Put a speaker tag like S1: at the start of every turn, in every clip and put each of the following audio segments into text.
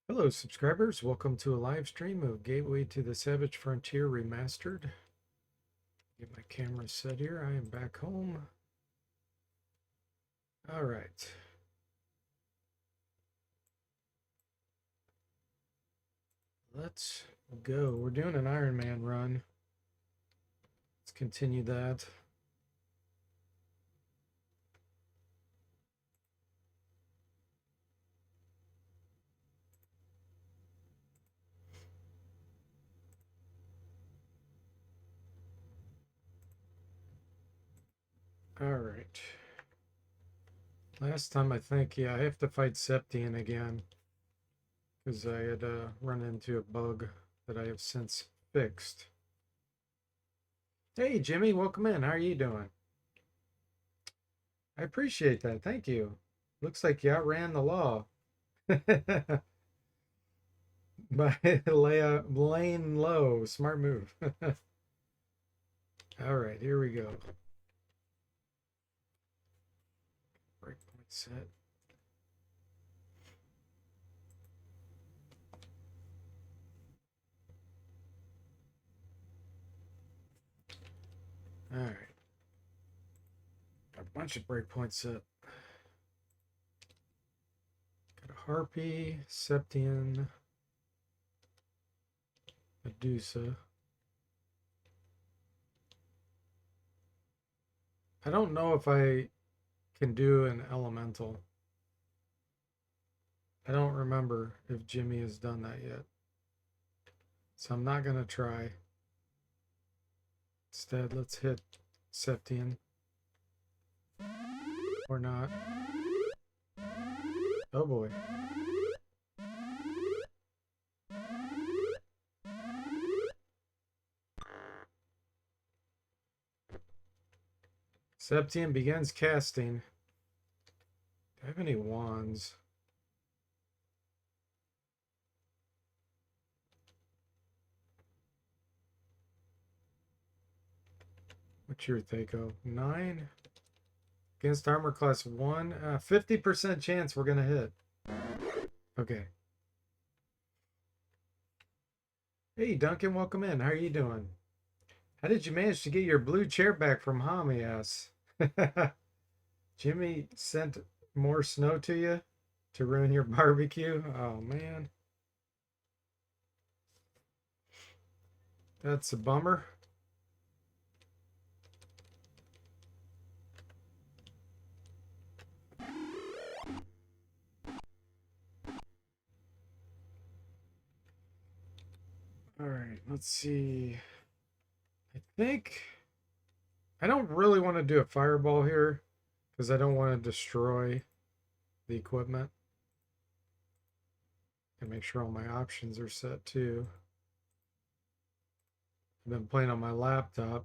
S1: Hello, subscribers. Welcome to a live stream of Gateway to the Savage Frontier Remastered. Get my camera set here. I am back home. All right. Let's go. We're doing an Iron Man run. Let's continue that. All right. Last time I think, yeah, I have to fight Septian again because I had run into a bug that I have since fixed. Hey, Jimmy, welcome in. How are you doing? I appreciate that. Thank you. Looks like you outran the law. By laying low. Smart move. All right, here we go. Breakpoint set. All right. Got a bunch of breakpoints set. Got a Harpy, Septian, Medusa. I don't know if I can do an elemental. I don't remember if Jimmy has done that yet. So I'm not going to try. Instead, let's hit Septian. Or not. Oh boy. Septian begins casting. Do I have any wands? What's your Thaco? 9? Against armor class 1? 50% chance we're going to hit. Okay. Hey, Duncan, welcome in. How are you doing? How did you manage to get your blue chair back from Hom, he asks. Jimmy sent more snow to you to ruin your barbecue? Oh, man. That's a bummer. All right, let's see. I think I don't really want to do a fireball here because I don't want to destroy the equipment. And make sure all my options are set too. I've been playing on my laptop.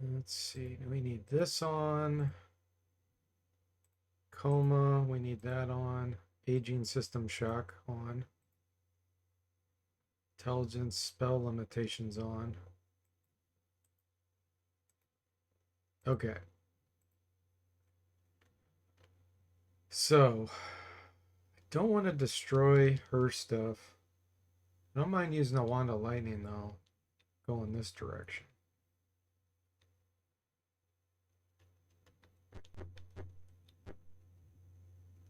S1: Let's see. We need this on. Coma. We need that on. Aging system shock on. Intelligence spell limitations on. Okay. So, I don't want to destroy her stuff. I don't mind using a wand of lightning though. Go in this direction.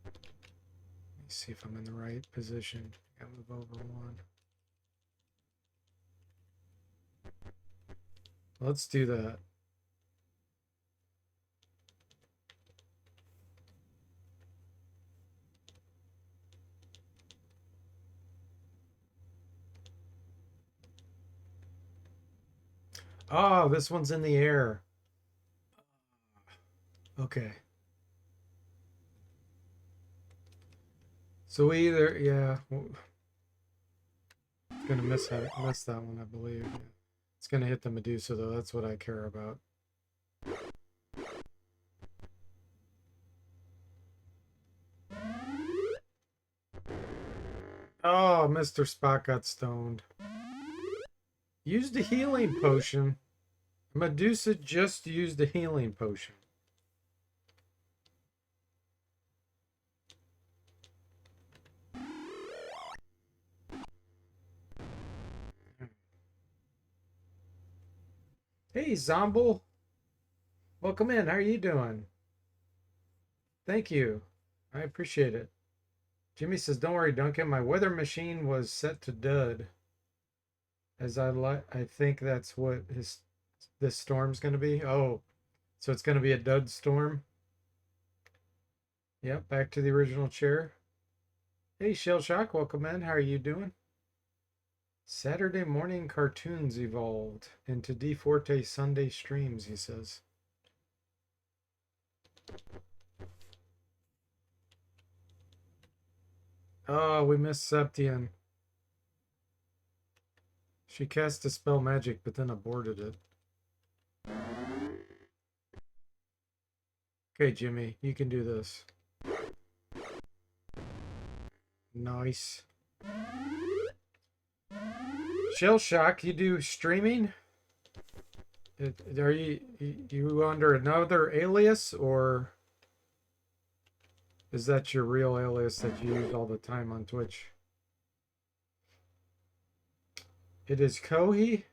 S1: Let me see if I'm in the right position. I gotta move over one. Let's do that. Oh, this one's in the air. Okay. So we either, yeah, gonna miss that one, I believe. Yeah. It's gonna hit the Medusa though. That's what I care about. Oh, Mr. Spock got stoned. Used a healing potion. Medusa just used a healing potion. Hey, Zomble. Welcome in. How are you doing? Thank you. I appreciate it. Jimmy says, "Don't worry, Duncan. My weather machine was set to dud, as I think that's what this storm's going to be. Oh, so it's going to be a dud storm. Yep, back to the original chair. Hey, Shell Shock, welcome in. How are you doing? Saturday morning cartoons evolved into DFortae Sunday streams," he says. Oh, we missed Septian. She cast a spell magic, but then aborted it. Okay, Jimmy, you can do this. Nice. Shell Shock, you do streaming? Are you under another alias, or is that your real alias that you use all the time on Twitch? It is Kohi?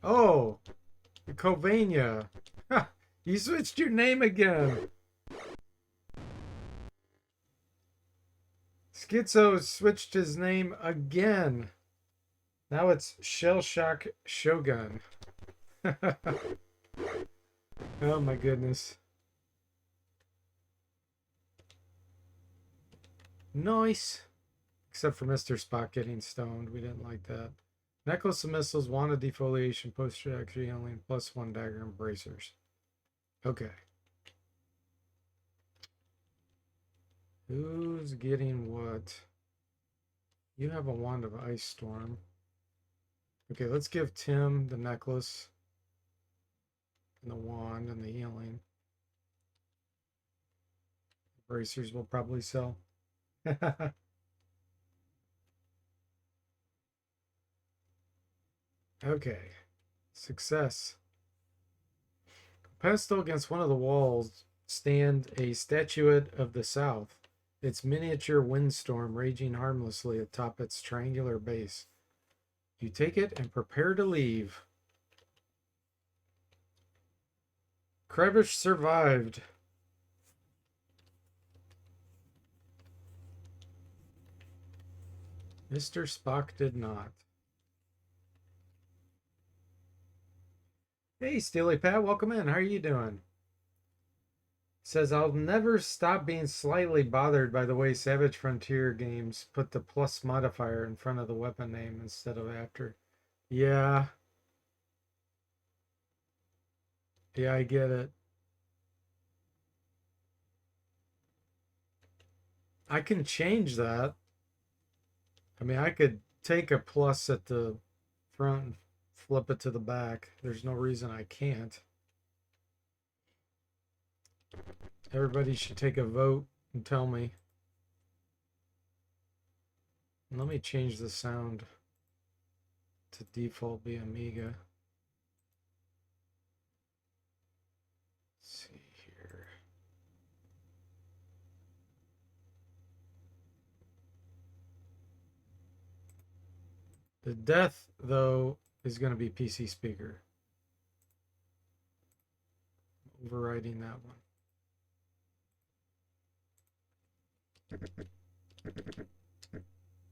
S1: Oh, Covania. You switched your name again. Schizo switched his name again. Now it's Shell Shock Shogun. Oh my goodness. Nice. Except for Mr. Spock getting stoned. We didn't like that. Necklace of Missiles, Wand of Defoliation, Post-Reaction Healing, +1 Dagger and Bracers. Okay. Who's getting what? You have a Wand of Ice Storm. Okay, let's give Tim the necklace and the wand and the healing. Bracers will probably sell. Okay. Success. Pedestal against one of the walls stand a statuette of the south, its miniature windstorm raging harmlessly atop its triangular base. You take it and prepare to leave. Krevish survived. Mr. Spock did not. Hey, Steely Pat, welcome in. How are you doing? Says, I'll never stop being slightly bothered by the way Savage Frontier games put the plus modifier in front of the weapon name instead of after. Yeah. Yeah, I get it. I can change that. I mean, I could take a plus at the front and flip it to the back. There's no reason I can't. Everybody should take a vote and tell me. And let me change the sound to default be Amiga. Let's see here. The death, though, is going to be PC speaker. Overriding that one.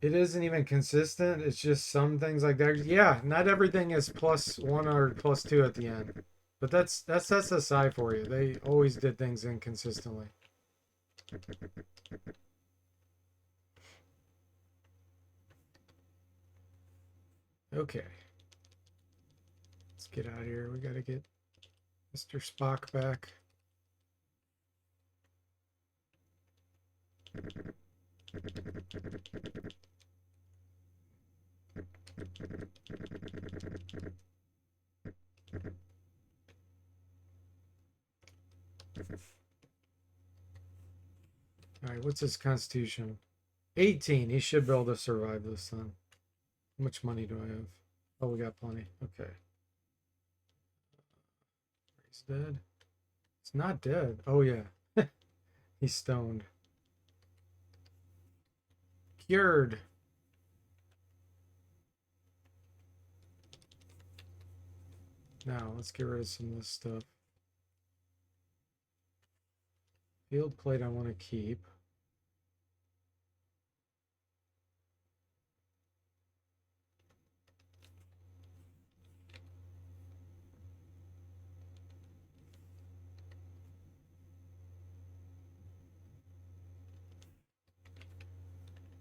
S1: It isn't even consistent. It's just some things like that. Yeah, not everything is +1 or +2 at the end. But that's SSI for you. They always did things inconsistently. Okay. Let's get out of here. We got to get Mr. Spock back. All right, what's his constitution? 18. He should be able to survive this then. How much money do I have? Oh, we got plenty. Okay. He's dead. It's not dead. Oh, yeah. He's stoned. Cured. Now, let's get rid of some of this stuff. Field plate I want to keep.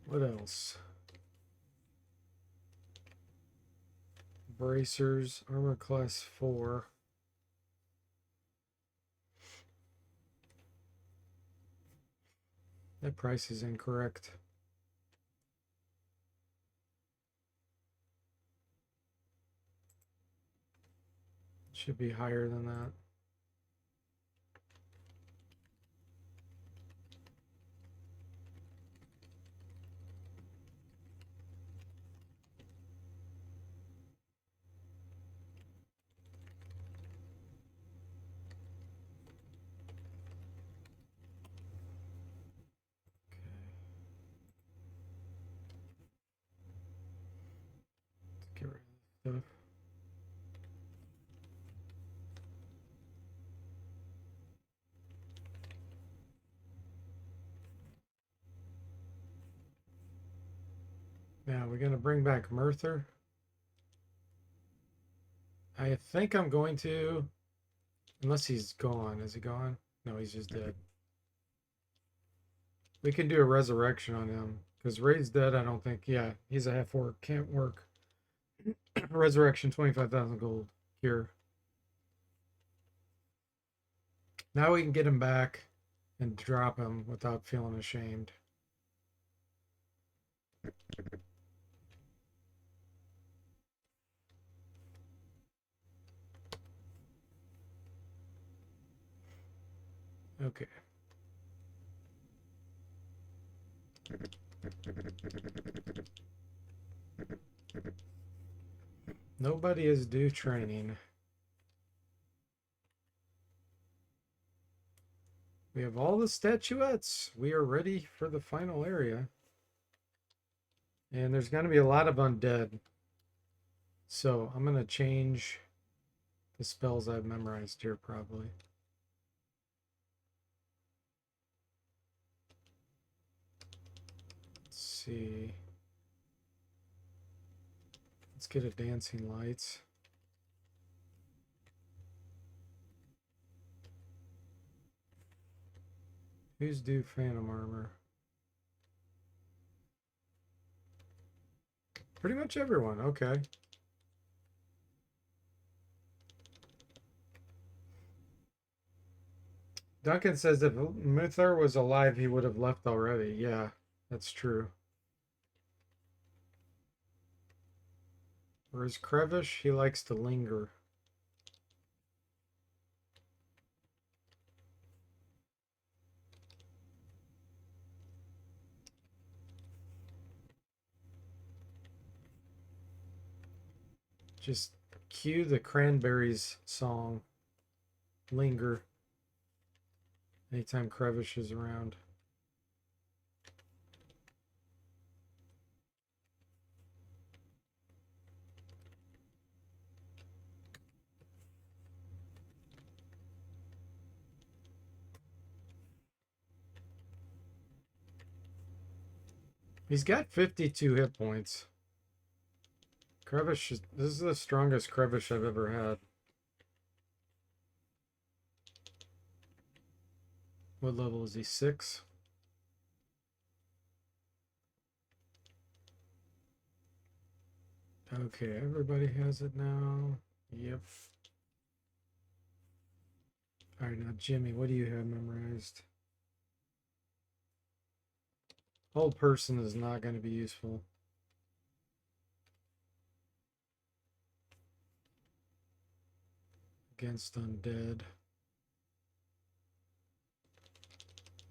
S1: What else? Bracers, armor class 4. That price is incorrect. Should be higher than that. Get rid of stuff. Now we're going to bring back Merther. I think I'm going to, unless he's gone. Is he gone? No, he's just dead. We can do a resurrection on him because Ray's dead. I don't think. Yeah, he's a half orc. Can't work. Resurrection, 25,000 gold. Cure. Now we can get him back and drop him without feeling ashamed. Okay. Nobody is due training. We have all the statuettes. We are ready for the final area. And there's going to be a lot of undead. So I'm going to change the spells I've memorized here probably. Let's see. Let's get a dancing lights. Who's due phantom armor? Pretty much everyone. Okay. Duncan says if Muthar was alive, he would have left already. Yeah, that's true. Whereas Crevish, he likes to linger. Just cue the Cranberries song. Linger. Anytime Crevish is around. He's got 52 hit points. Crevish, this is the strongest Crevish I've ever had. What level is he? 6? Okay, everybody has it now. Yep. Alright, now Jimmy, what do you have memorized? Hold person is not going to be useful. Against undead.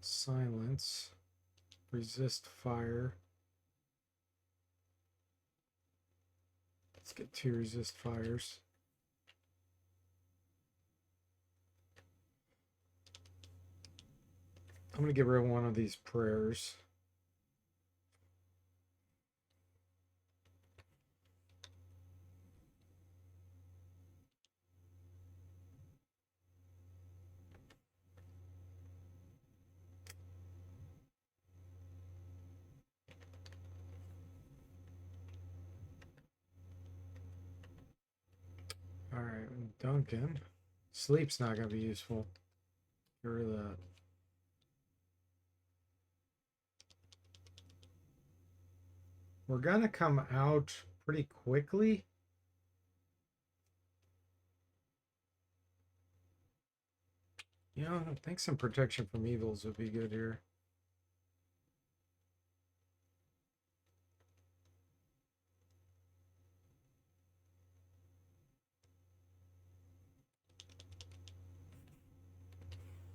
S1: Silence. Resist fire. Let's get 2 resist fires. I'm going to get rid of one of these prayers. All right, Duncan. Sleep's not going to be useful. Get rid of that. We're going to come out pretty quickly. You know, I think some protection from evils would be good here.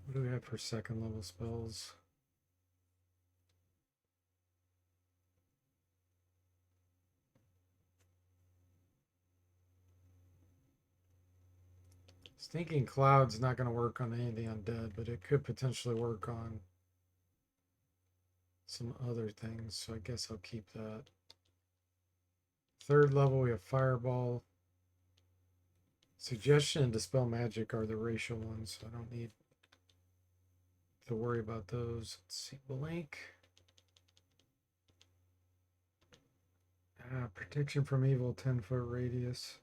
S1: What do we have for second level spells? Stinking Cloud's not going to work on any of the undead, but it could potentially work on some other things, so I guess I'll keep that. Third level, we have Fireball. Suggestion and Dispel Magic are the racial ones, so I don't need to worry about those. Let's see, Blink. Protection from Evil, 10-foot radius.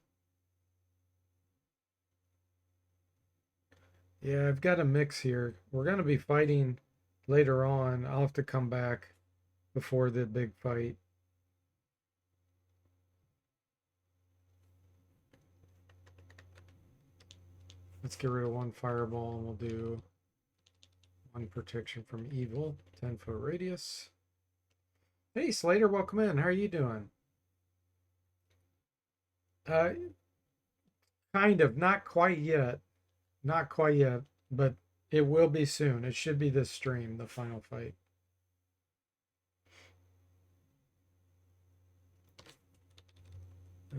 S1: Yeah, I've got a mix here. We're going to be fighting later on. I'll have to come back before the big fight. Let's get rid of one Fireball and we'll do one Protection from Evil, 10-foot radius. Hey, Slater, welcome in. How are you doing? Kind of, not quite yet. Not quite yet, but it will be soon. It should be this stream, the final fight.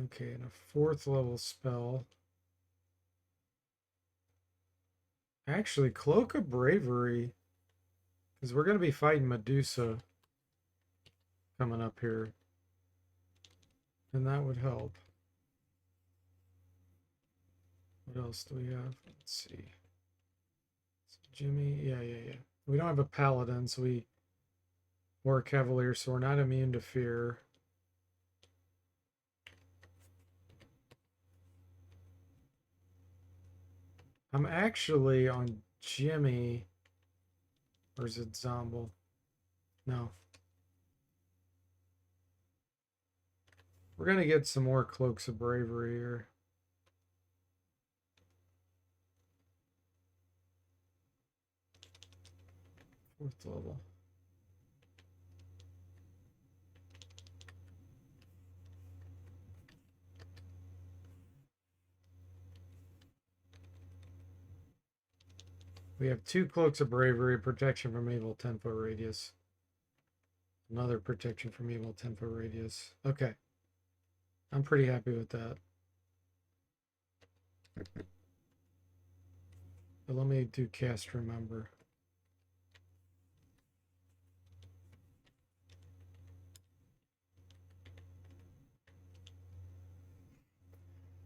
S1: Okay, and a fourth level spell. Actually, Cloak of Bravery, because we're going to be fighting Medusa coming up here. And that would help. What else do we have? Let's see. Jimmy, yeah. We don't have a paladin, so or a cavalier, so we're not immune to fear. I'm actually on Jimmy. Or is it Zomble? No. We're gonna get some more Cloaks of Bravery here. Fourth level. We have 2 Cloaks of Bravery, protection from evil, 10-foot radius. Another protection from evil, 10-foot radius. Okay. I'm pretty happy with that. But let me do Cast Remember.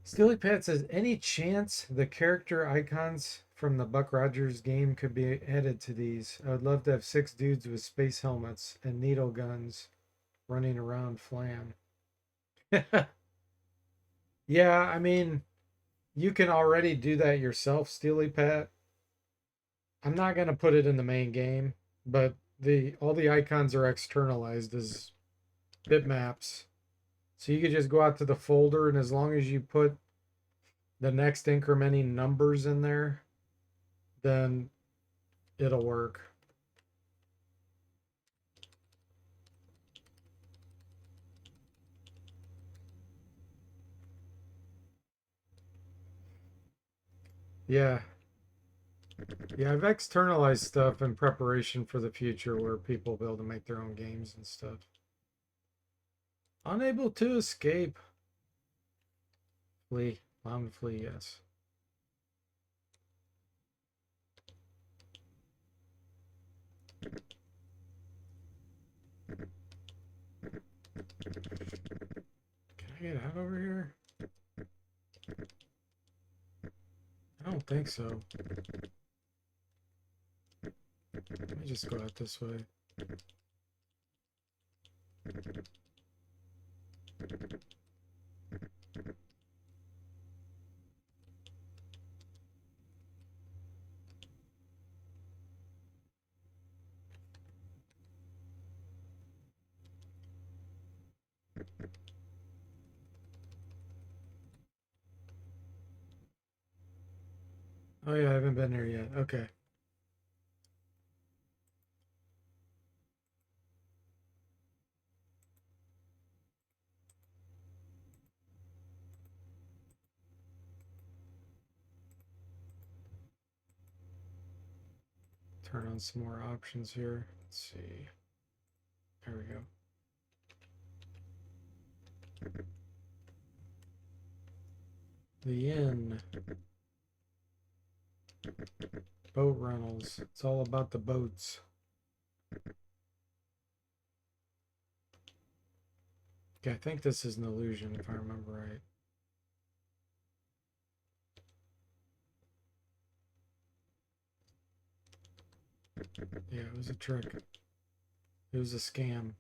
S1: Steely Pat says, any chance the character icons from the Buck Rogers game could be added to these? I would love to have 6 dudes with space helmets and needle guns running around Flan. Yeah, I mean, you can already do that yourself, Steely Pat. I'm not going to put it in the main game, but all the icons are externalized as bitmaps. So you could just go out to the folder, and as long as you put the next incrementing numbers in there, then it'll work. Yeah. Yeah, I've externalized stuff in preparation for the future where people will be able to make their own games and stuff. Unable to escape. Flee. Bound to flee, yes. Can I get out over here? I don't think so. Let me just go out this way. Oh yeah, I haven't been there yet. Okay. Turn on some more options here. Let's see. There we go. The inn. Boat rentals. It's all about the boats. Okay, I think this is an illusion if I remember right. Yeah, it was a trick. It was a scam.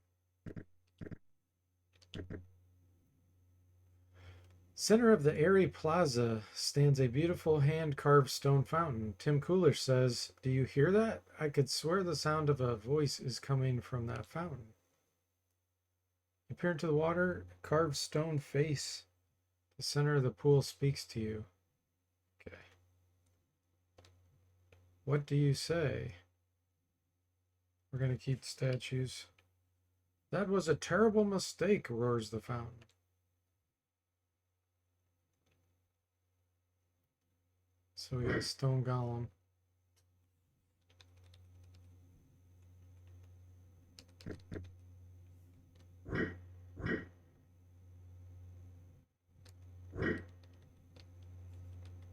S1: Center of the airy plaza stands a beautiful hand-carved stone fountain. Tim Coolish says, "Do you hear that? I could swear the sound of a voice is coming from that fountain." You peer into the water, carved stone face. The center of the pool speaks to you. Okay. What do you say? We're going to keep the statues. That was a terrible mistake, roars the fountain. So we got a stone golem.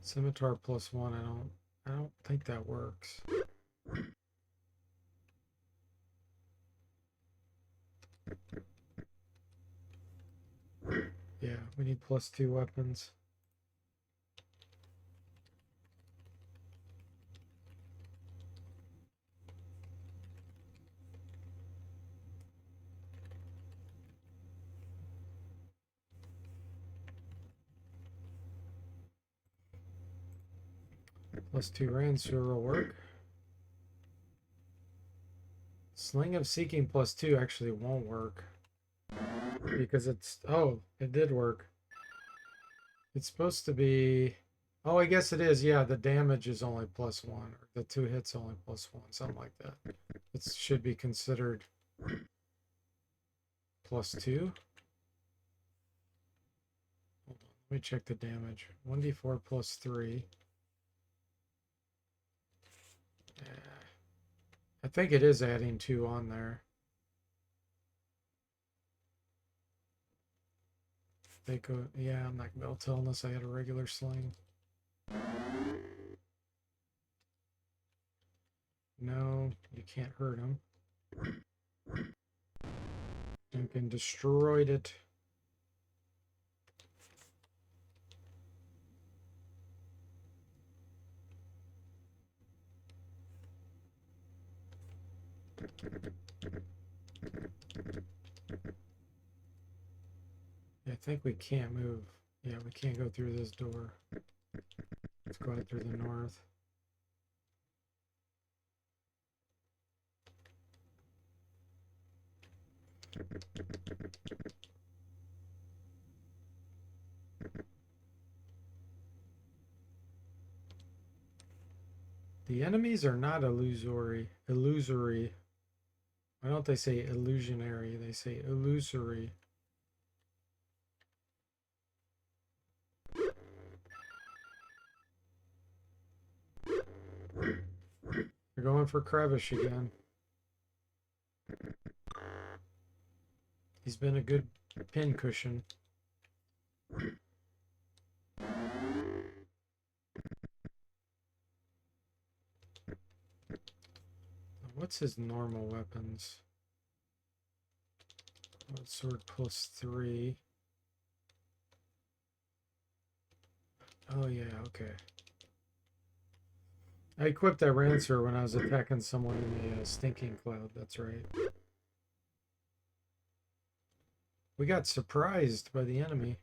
S1: Scimitar +1. I don't think that works. Yeah, we need +2 weapons. +2 Rancer will work. Sling of Seeking +2 actually won't work. Because it's... Oh, it did work. It's supposed to be... Oh, I guess it is. Yeah, the damage is only +1. Or the 2 hits only +1. Something like that. It should be considered +2. Hold on. Let me check the damage. 1d4 +3. Yeah. I think it is adding 2 on there. They go, yeah, I'm not gonna be able to tell unless I had a regular sling. No, you can't hurt him. Duncan destroyed it. I think we can't move. Yeah, we can't go through this door. Let's go out through the north. The enemies are not illusory. Why don't they say illusionary? They say illusory. They're going for Crevish again. He's been a good pin cushion. What's his normal weapons? Sword +3. Oh yeah, okay. I equipped that Rancer when I was attacking someone in the Stinking Cloud, that's right. We got surprised by the enemy.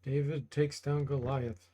S1: David takes down Goliath.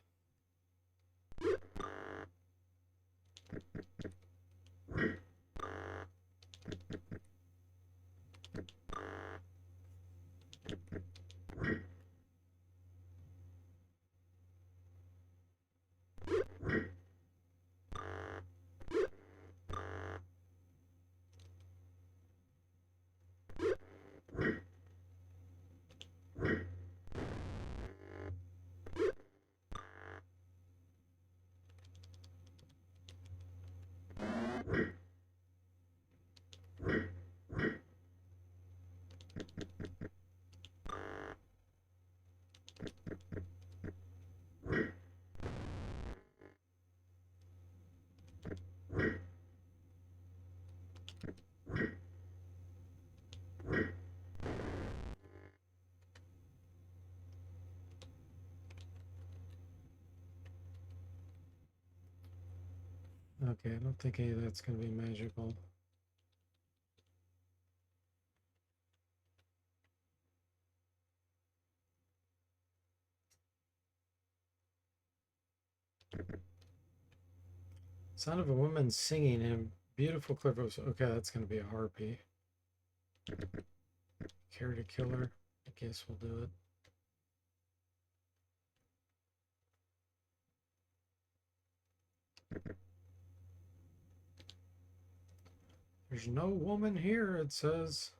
S1: Okay, I don't think any of that's going to be magical. Sound of a woman singing in a beautiful clear voice. Okay, that's going to be a harpy. Care to kill her? I guess we'll do it. There's no woman here, it says.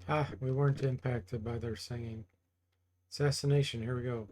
S1: Ah, we weren't impacted by their singing. Assassination, here we go.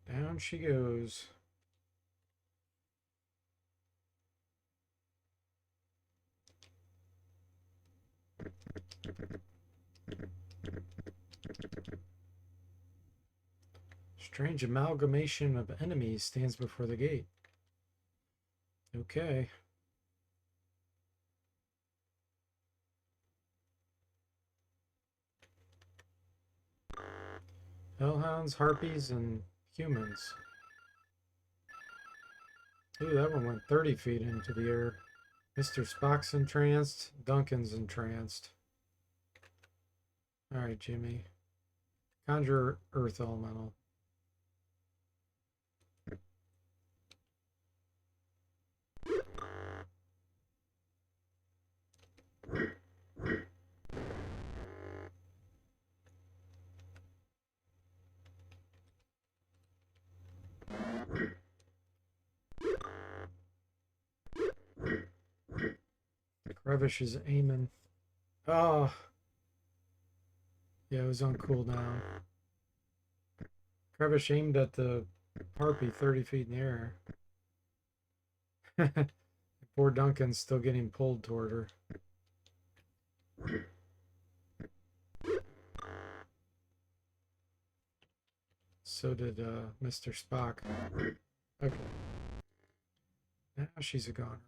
S1: Down she goes. Strange amalgamation of enemies stands before the gate. Okay. Hellhounds, harpies, and humans. Ooh, that one went 30 feet into the air. Mr. Spock's entranced. Duncan's entranced. All right, Jimmy. Conjure Earth Elemental. Crevish is aiming. Oh. Yeah, it was on cooldown. Crevish aimed at the harpy 30 feet in the air. Poor Duncan's still getting pulled toward her. So did Mr. Spock. Okay. Now she's a goner.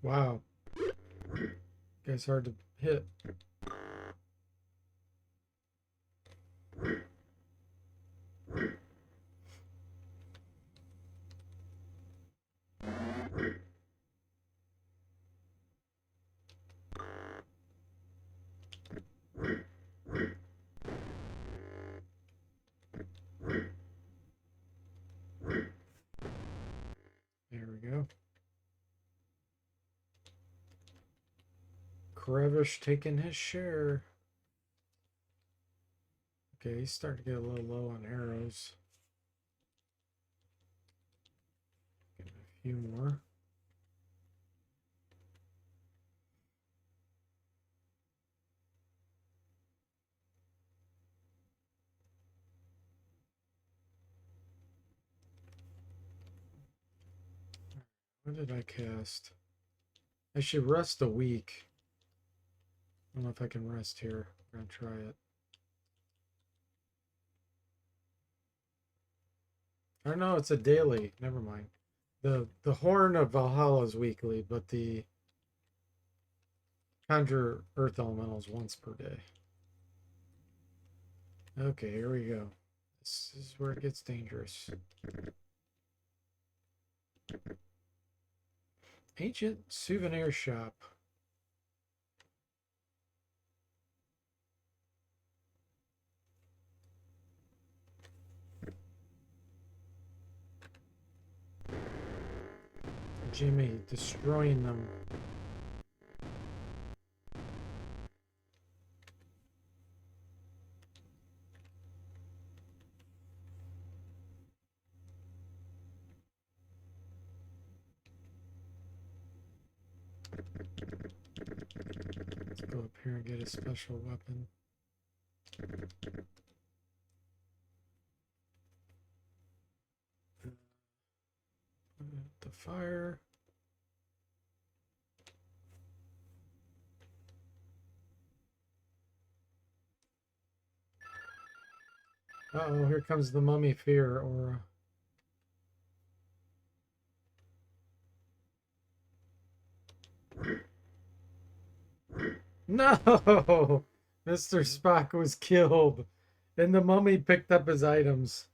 S1: Wow. Guy's hard to hit. There we go. Krevish taking his share. Okay, he's starting to get a little low on arrows. Get a few more. What did I cast? I should rest a week. I don't know if I can rest here. I'm gonna try it. I don't know, it's a daily. Never mind. The Horn of Valhalla is weekly, but the Conjure Earth Elementals once per day. Okay, here we go. This is where it gets dangerous. Ancient Souvenir Shop. Jimmy destroying them. Let's go up here and get a special weapon. The fire. Uh-oh, here comes the mummy fear aura. No! Mr. Spock was killed, and the mummy picked up his items.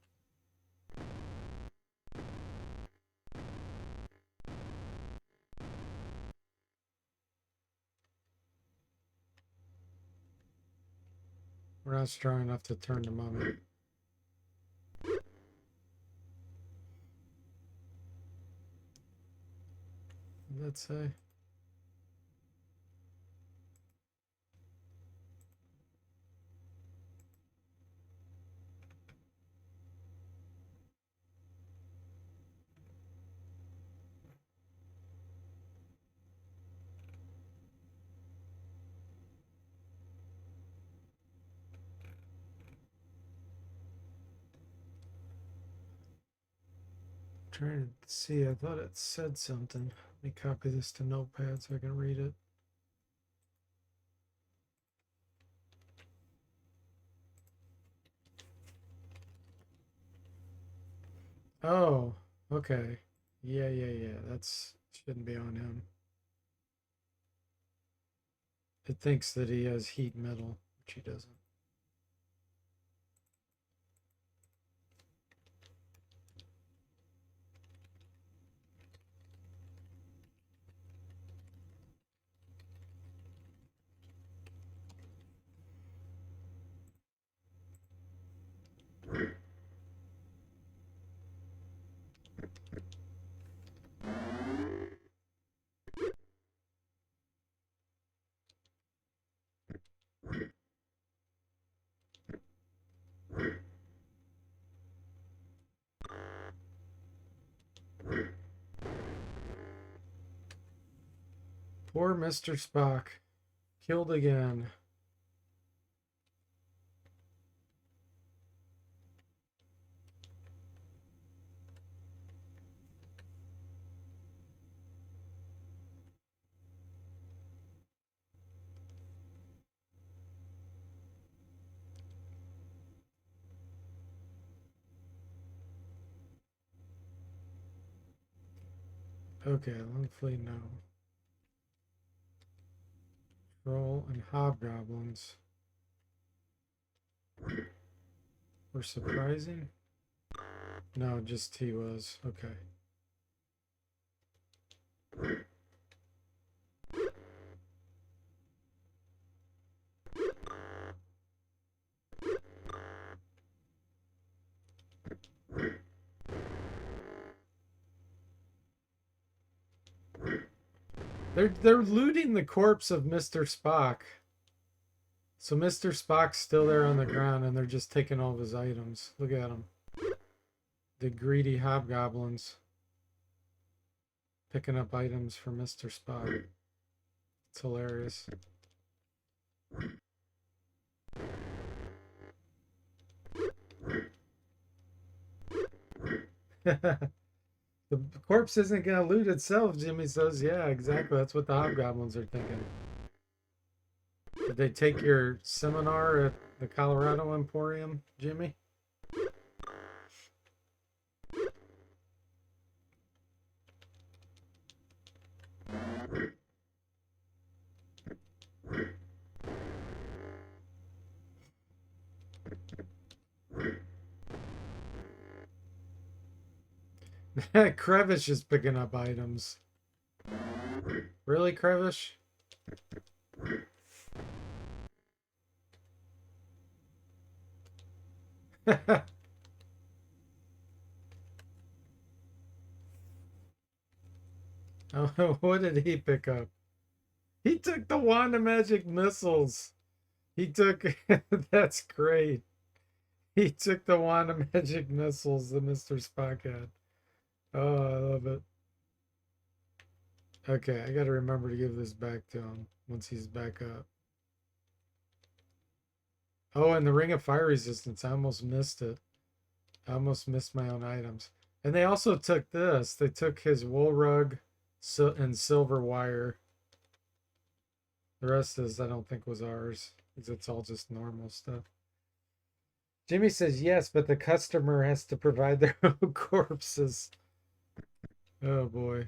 S1: We're not strong enough to turn the mummy. Let's say. Trying to see, I thought it said something. Let me copy this to Notepad so I can read it. Oh, okay. Yeah. That's shouldn't be on him. It thinks that he has heat metal, which he doesn't. Poor Mr. Spock. Killed again. Okay, Longfleet, no. Troll and hobgoblins. Were surprising? No, just he was. Okay. They're looting the corpse of Mr. Spock. So Mr. Spock's still there on the ground and they're just taking all of his items. Look at them. The greedy hobgoblins. Picking up items for Mr. Spock. It's hilarious. The corpse isn't going to loot itself, Jimmy says. Yeah, exactly. That's what the hobgoblins are thinking. Did they take your seminar at the Colorado Emporium, Jimmy? Crevish is picking up items. Really, Crevish? Oh, what did he pick up? He took the wand of magic missiles. He took that's great. He took the wand of magic missiles that Mr. Spock had. Oh, I love it. Okay, I gotta remember to give this back to him once he's back up. Oh, and the Ring of Fire Resistance. I almost missed it. I almost missed my own items. And they also took this. They took his wool rug and silver wire. The rest is, I don't think, was ours. Because it's all just normal stuff. Jimmy says yes, but the customer has to provide their own corpses. Oh boy.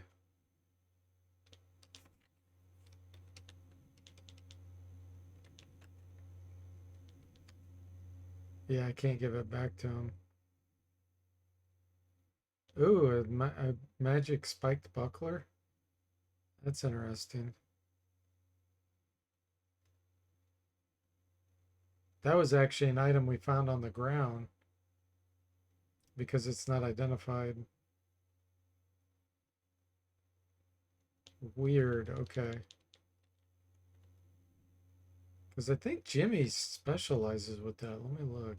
S1: Yeah, I can't give it back to him. Ooh, a magic spiked buckler. That's interesting. That was actually an item we found on the ground because it's not identified. Weird, okay. Because I think Jimmy specializes with that. Let me look.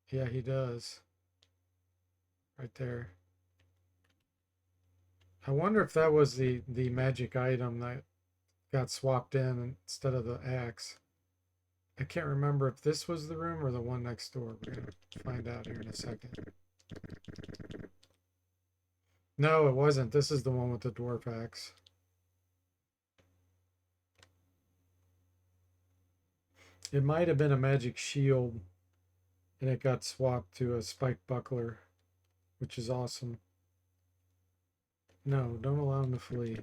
S1: Yeah, he does. Right there. I wonder if that was the magic item that got swapped in instead of the axe. I can't remember if this was the room or the one next door. We're going to find out here in a second. No, it wasn't. This is the one with the dwarf axe. It might have been a magic shield, and it got swapped to a spike buckler, which is awesome. No, don't allow him to flee.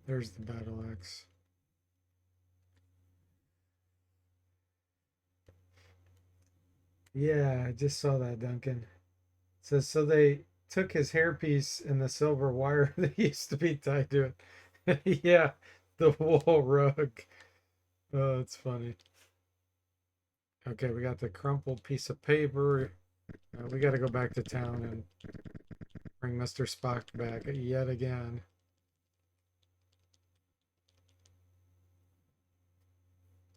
S1: There's the battle axe. Yeah, I just saw that, Duncan. It says, so they took his hairpiece and the silver wire that used to be tied to it. Yeah, the wool rug. Oh, it's funny. Okay, we got the crumpled piece of paper. We got to go back to town and bring Mr. Spock back yet again.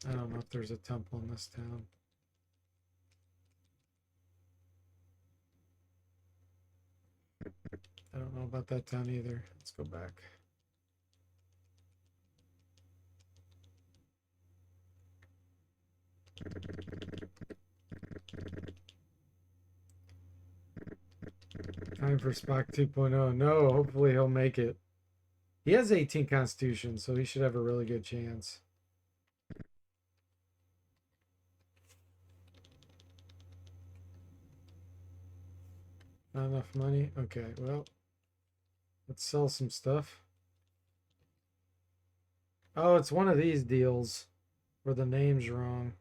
S1: I don't know if there's a temple in this town. I don't know about that town either. Let's go back. Time for Spock 2.0. No, hopefully he'll make it. He has 18 constitution, so he should have a really good chance. Not enough money? Okay, well, let's sell some stuff. Oh, it's one of these deals where the name's wrong.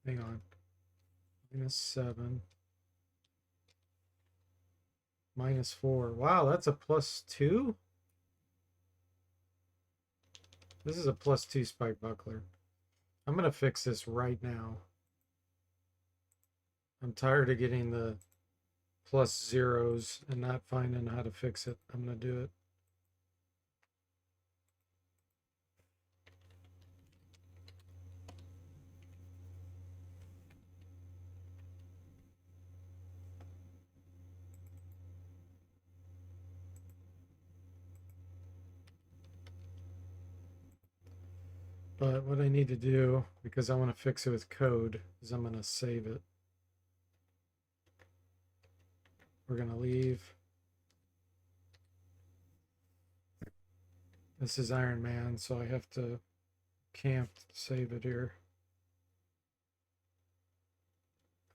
S1: Hang on. -7. -4. Wow, that's a +2? This is a +2 spike buckler. I'm going to fix this right now. I'm tired of getting the +0s and not finding how to fix it. I'm going to do it. But what I need to do, because I want to fix it with code, is I'm going to save it. We're going to leave. This is Iron Man, so I have to camp to save it here.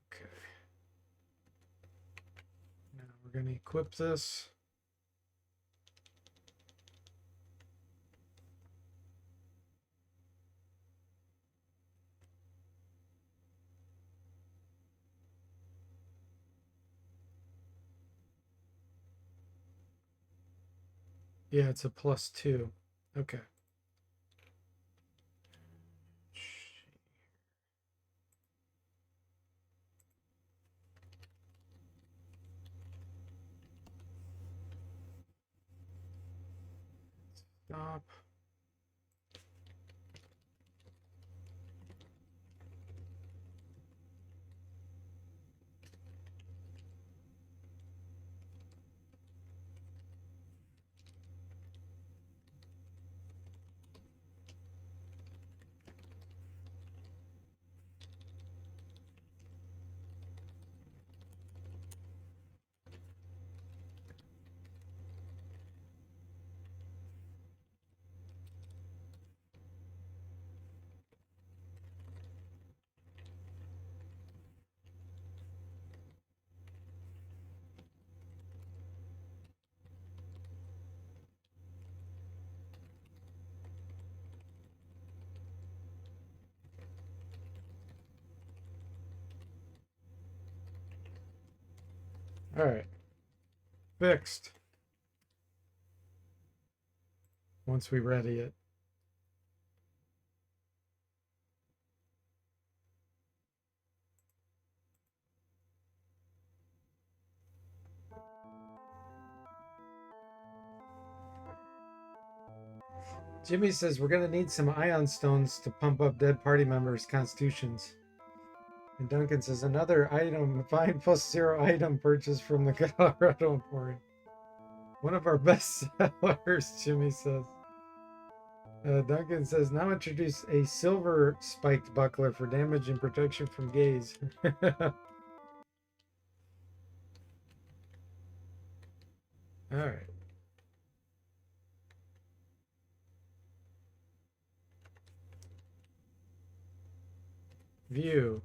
S1: Okay. Now we're going to equip this. Yeah, it's a +2. Okay. Stop. Alright. Fixed. Once we ready it. Jimmy says we're going to need some ion stones to pump up dead party members' constitutions. And Duncan says another item, fine +0 item purchased from the Colorado Emporium. One of our best sellers, Jimmy says. Duncan says now introduce a silver spiked buckler for damage and protection from gaze. Alright. View.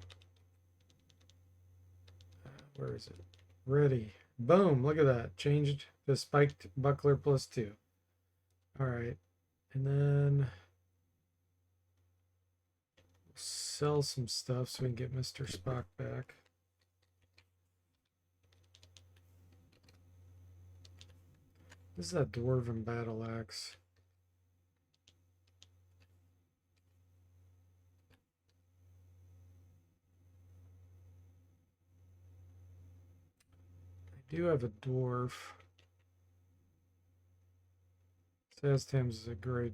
S1: Where is it? Ready. Boom. Look at that. Changed to spiked buckler +2. Alright. And then sell some stuff so we can get Mr. Spock back. This is a dwarven battle axe. I do have a dwarf. Saztam's is a gray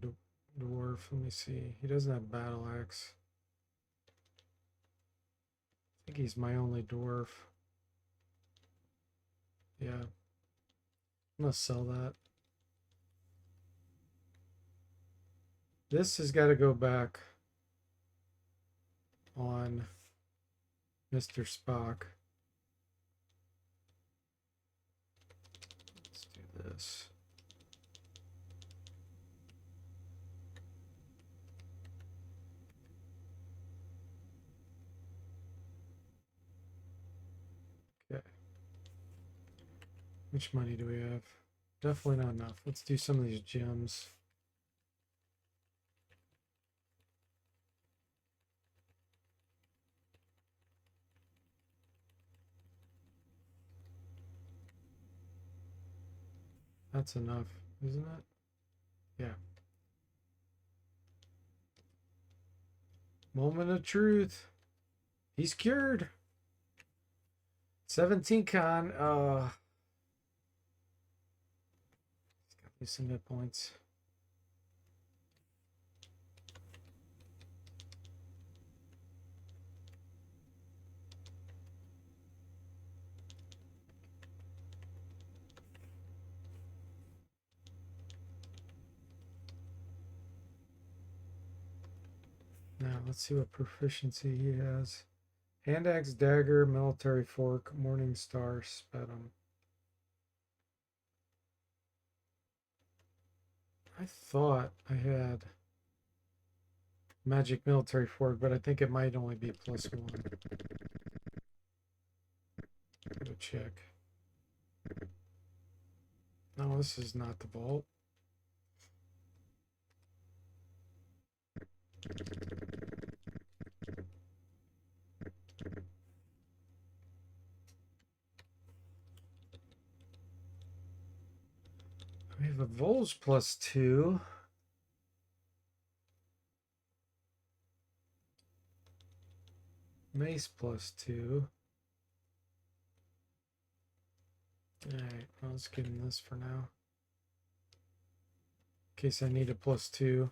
S1: dwarf. Let me see. He doesn't have battle axe. I think he's my only dwarf. Yeah. I'm gonna sell that. This has got to go back on Mr. Spock. Let's do this. Okay. Which money do we have? Definitely not enough. Let's do some of these gems. That's enough, isn't it? Yeah. Moment of truth. He's cured. 17 con. He's got me some hit points. Now, let's see what proficiency he has. Hand axe, dagger, military fork, morning star, spadum. I thought I had magic military fork, but I think it might only be +1. Go check. No, this is not the vault. We have a Vols +2. Mace +2. Alright, well, let's get in this for now. In case I need a +2.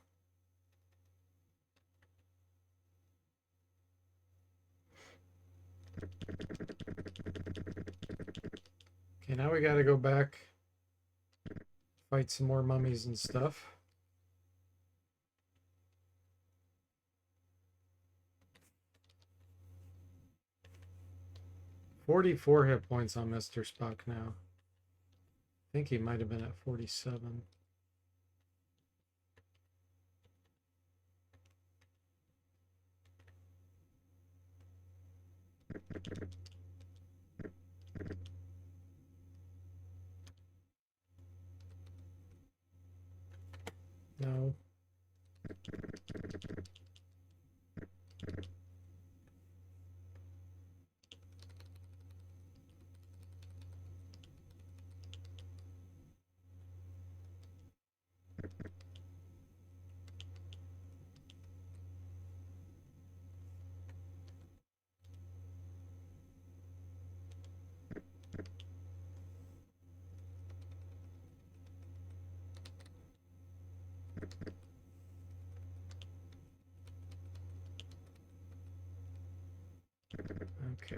S1: Okay, now we gotta go back, fight some more mummies and stuff. $44 hit points on Mr. Spock now. I think he might have been at 47. No. Okay.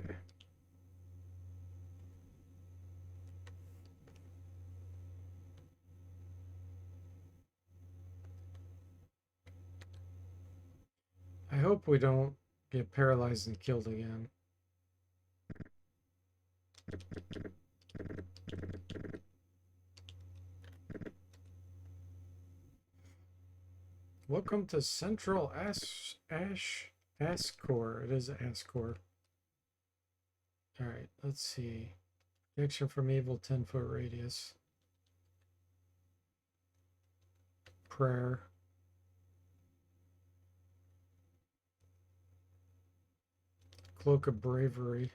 S1: I hope we don't get paralyzed and killed again. Welcome to Central Ascor. It is Ascor. Alright, let's see. Protection from evil, 10-foot radius. Prayer. Cloak of bravery.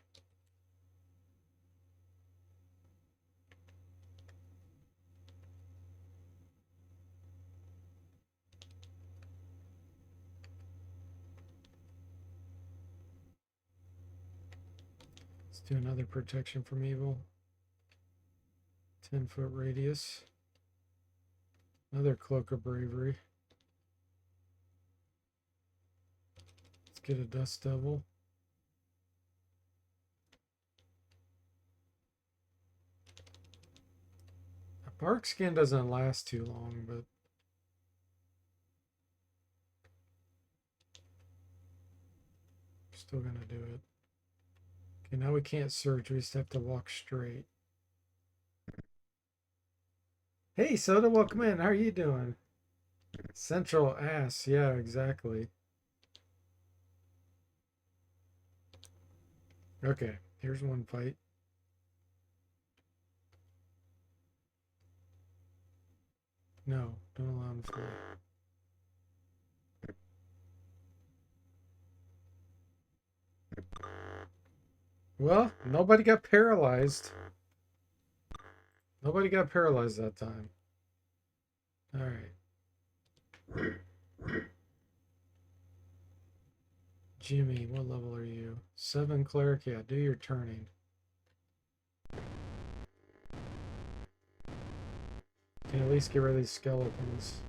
S1: Let's do another protection from evil. 10-foot radius. Another cloak of bravery. Let's get a dust devil. A bark skin doesn't last too long, but still gonna do it. Okay, now we can't search. We just have to walk straight. Hey, Soda, welcome in. How are you doing? Central ass. Yeah, exactly. Okay, here's one fight. No, don't allow him to fight. Well, nobody got paralyzed. Nobody got paralyzed that time. All right. Jimmy, what level are you? 7 cleric. Yeah, do your turning. Can at least get rid of these skeletons.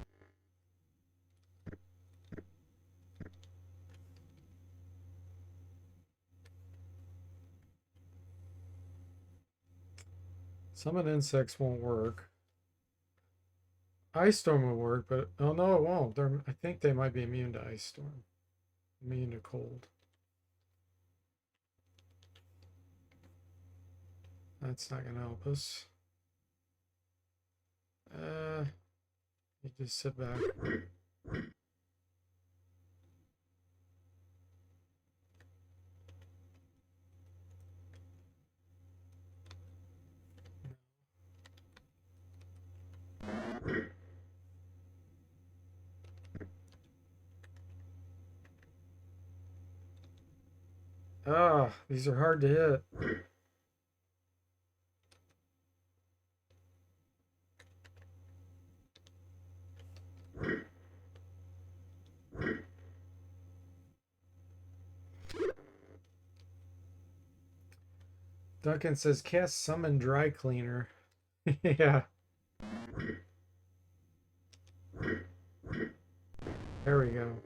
S1: Summon insects won't work. Ice Storm will work, but oh no, it won't. I think they might be immune to Ice Storm. Immune to cold. That's not gonna help us. You just sit back. Ah, these are hard to hit. Duncan says cast summon dry cleaner. Yeah. There we go.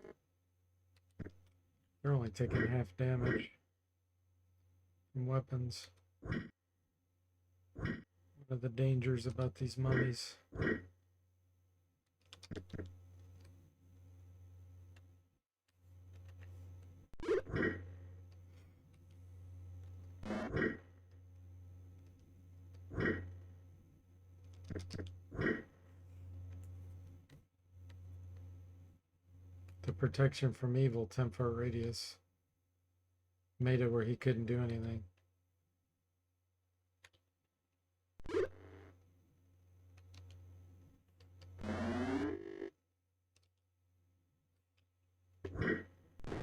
S1: They're only taking half damage from weapons. What are the dangers about these mummies? The protection from evil, 10-foot radius. Made it where he couldn't do anything.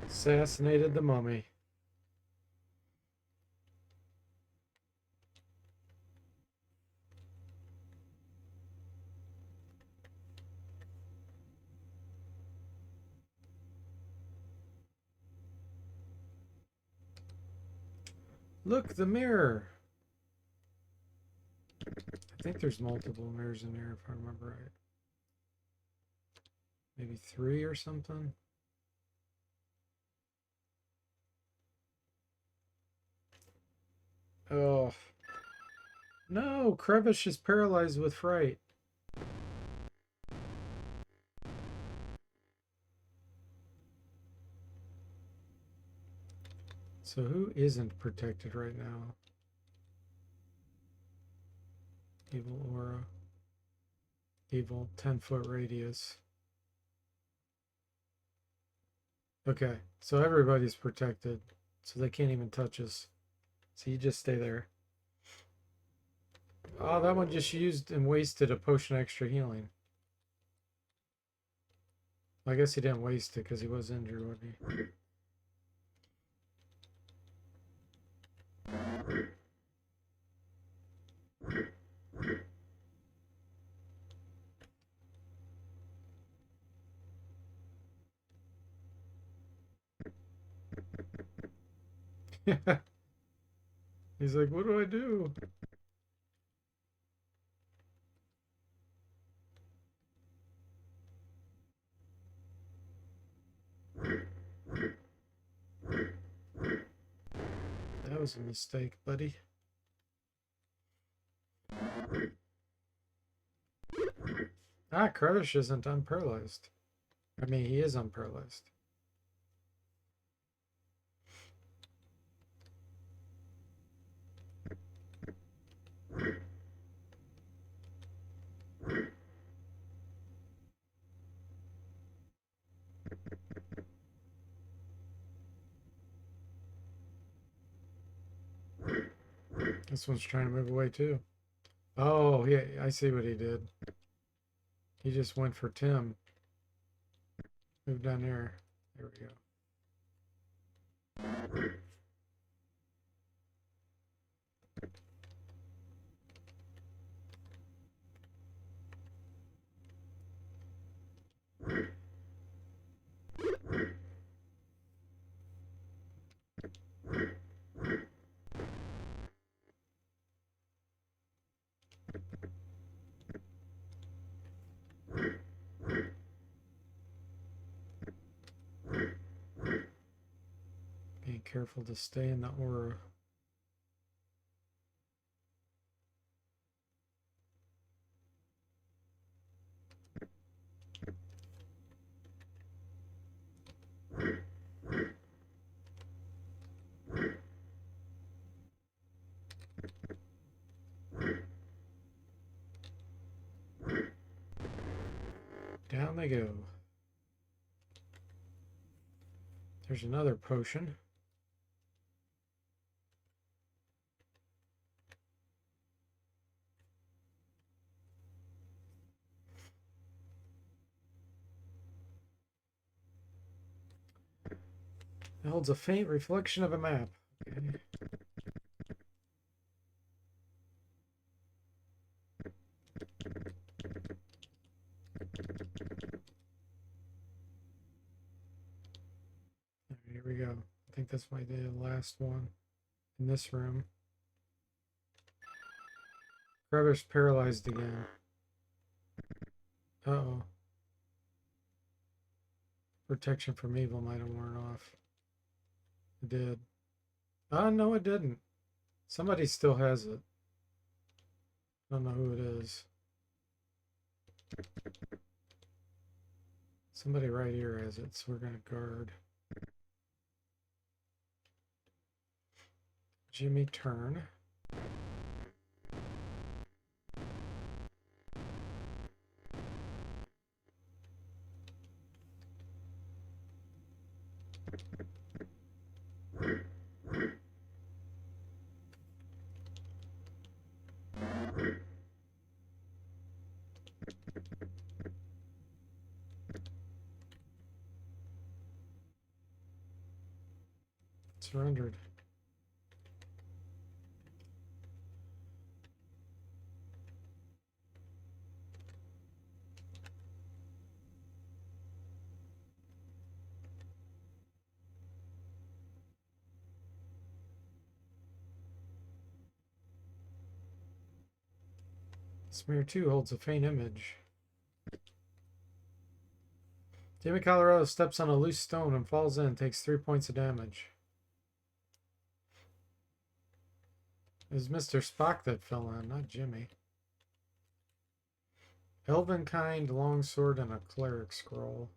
S1: Assassinated the mummy. Look, the mirror. I think there's multiple mirrors in there if I remember right. Maybe 3 or something. Oh. No, Crevish is paralyzed with fright. So who isn't protected right now? Evil aura. Evil 10-foot radius. Okay, so everybody's protected. So they can't even touch us. So you just stay there. Oh, that one just used and wasted a potion of extra healing. I guess he didn't waste it because he was injured, wasn't he? He's like, what do I do? That was a mistake, buddy. Ah, Crevish isn't unparalyzed. I mean, he is unparalyzed. This one's trying to move away too. Oh, yeah, I see what he did. He just went for Tim. Move down there. There we go. Being careful to stay in the aura. Down they go. There's another potion. It holds a faint reflection of a map. Okay. Here we go. I think this might be the last one in this room. Crevish paralyzed again. Uh-oh. Protection from evil might have worn off. It did. No, it didn't. Somebody still has it. I don't know who it is. Somebody right here has it, so we're going to guard. Jimmy, turn. Surrendered. Smear 2 holds a faint image. Jimmy Colorado steps on a loose stone and falls in, takes 3 points of damage. It was Mr. Spock that fell on, not Jimmy. Elvenkind, longsword, and a cleric scroll.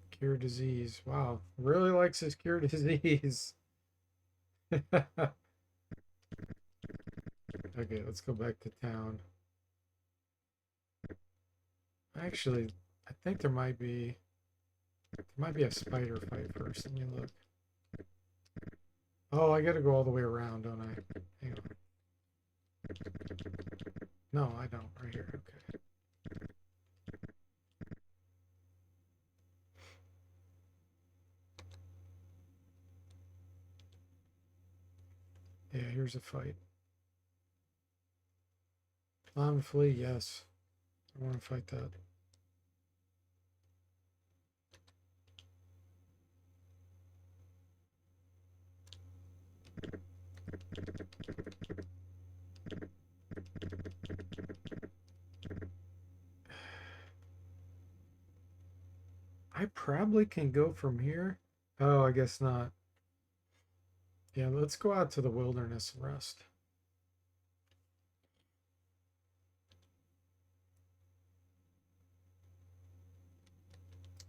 S1: Cure disease. Wow. Really likes his cure disease. Okay, let's go back to town. Actually, I think there might be a spider fight first. Let me look. Oh, I gotta go all the way around, don't I? Hang on. No, I don't. Right here. Okay. Yeah, here's a fight. Clown flea, yes. I want to fight that. I probably can go from here. Oh, I guess not. Yeah, let's go out to the wilderness and rest.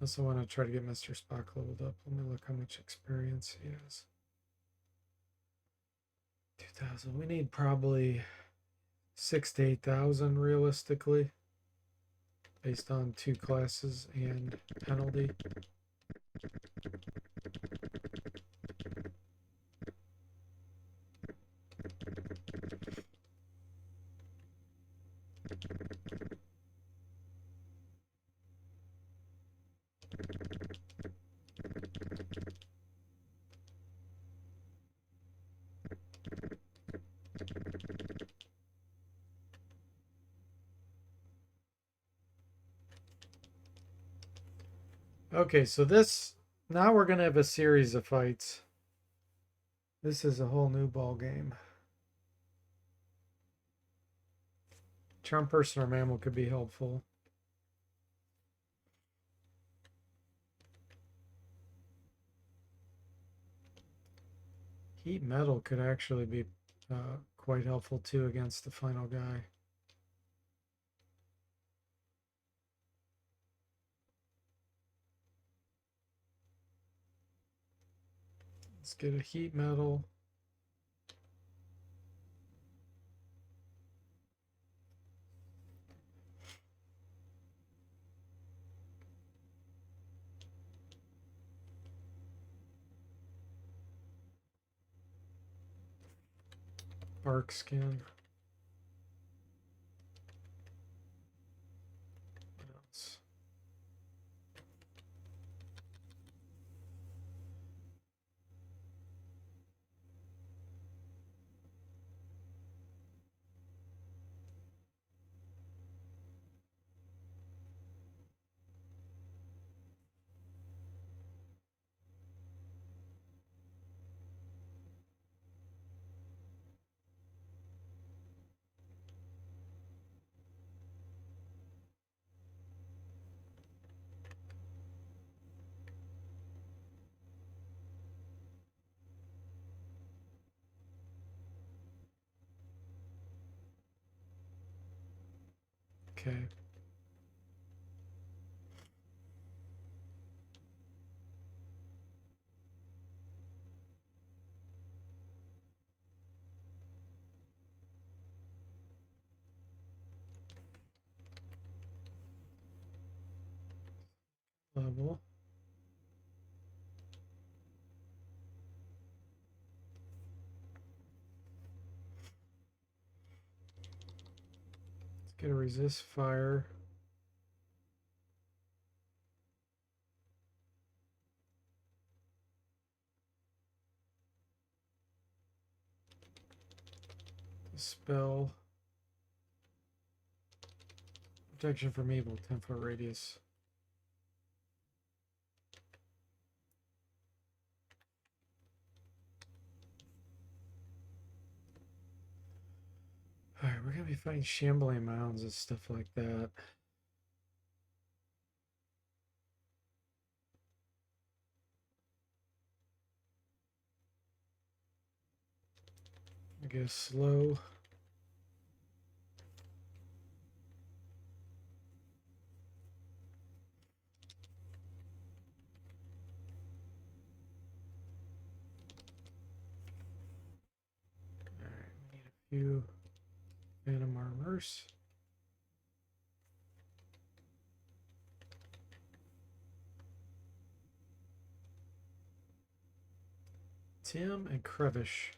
S1: Also want to try to get Mr. Spock leveled up. Let me look how much experience he has. 2,000. We need probably 6 to 8,000 realistically, based on 2 classes and penalty. Okay, so now we're gonna have a series of fights. This is a whole new ball game. Charm person or mammal could be helpful. Heat metal could actually be quite helpful too against the final guy. Let's get a heat metal. Bark skin. What else? Okay. Level. Let's get a resist fire. Spell. Protection from evil, 10-foot radius. Alright, we're gonna be fighting shambling mounds and stuff like that. guess slow. Alright, we need a few phantom armors. Tim and Crevish.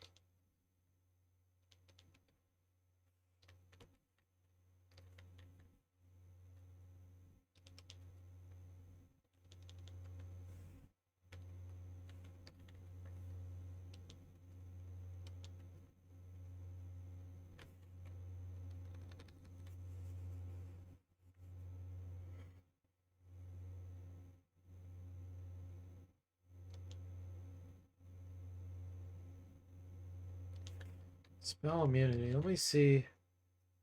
S1: Spell immunity. Let me see.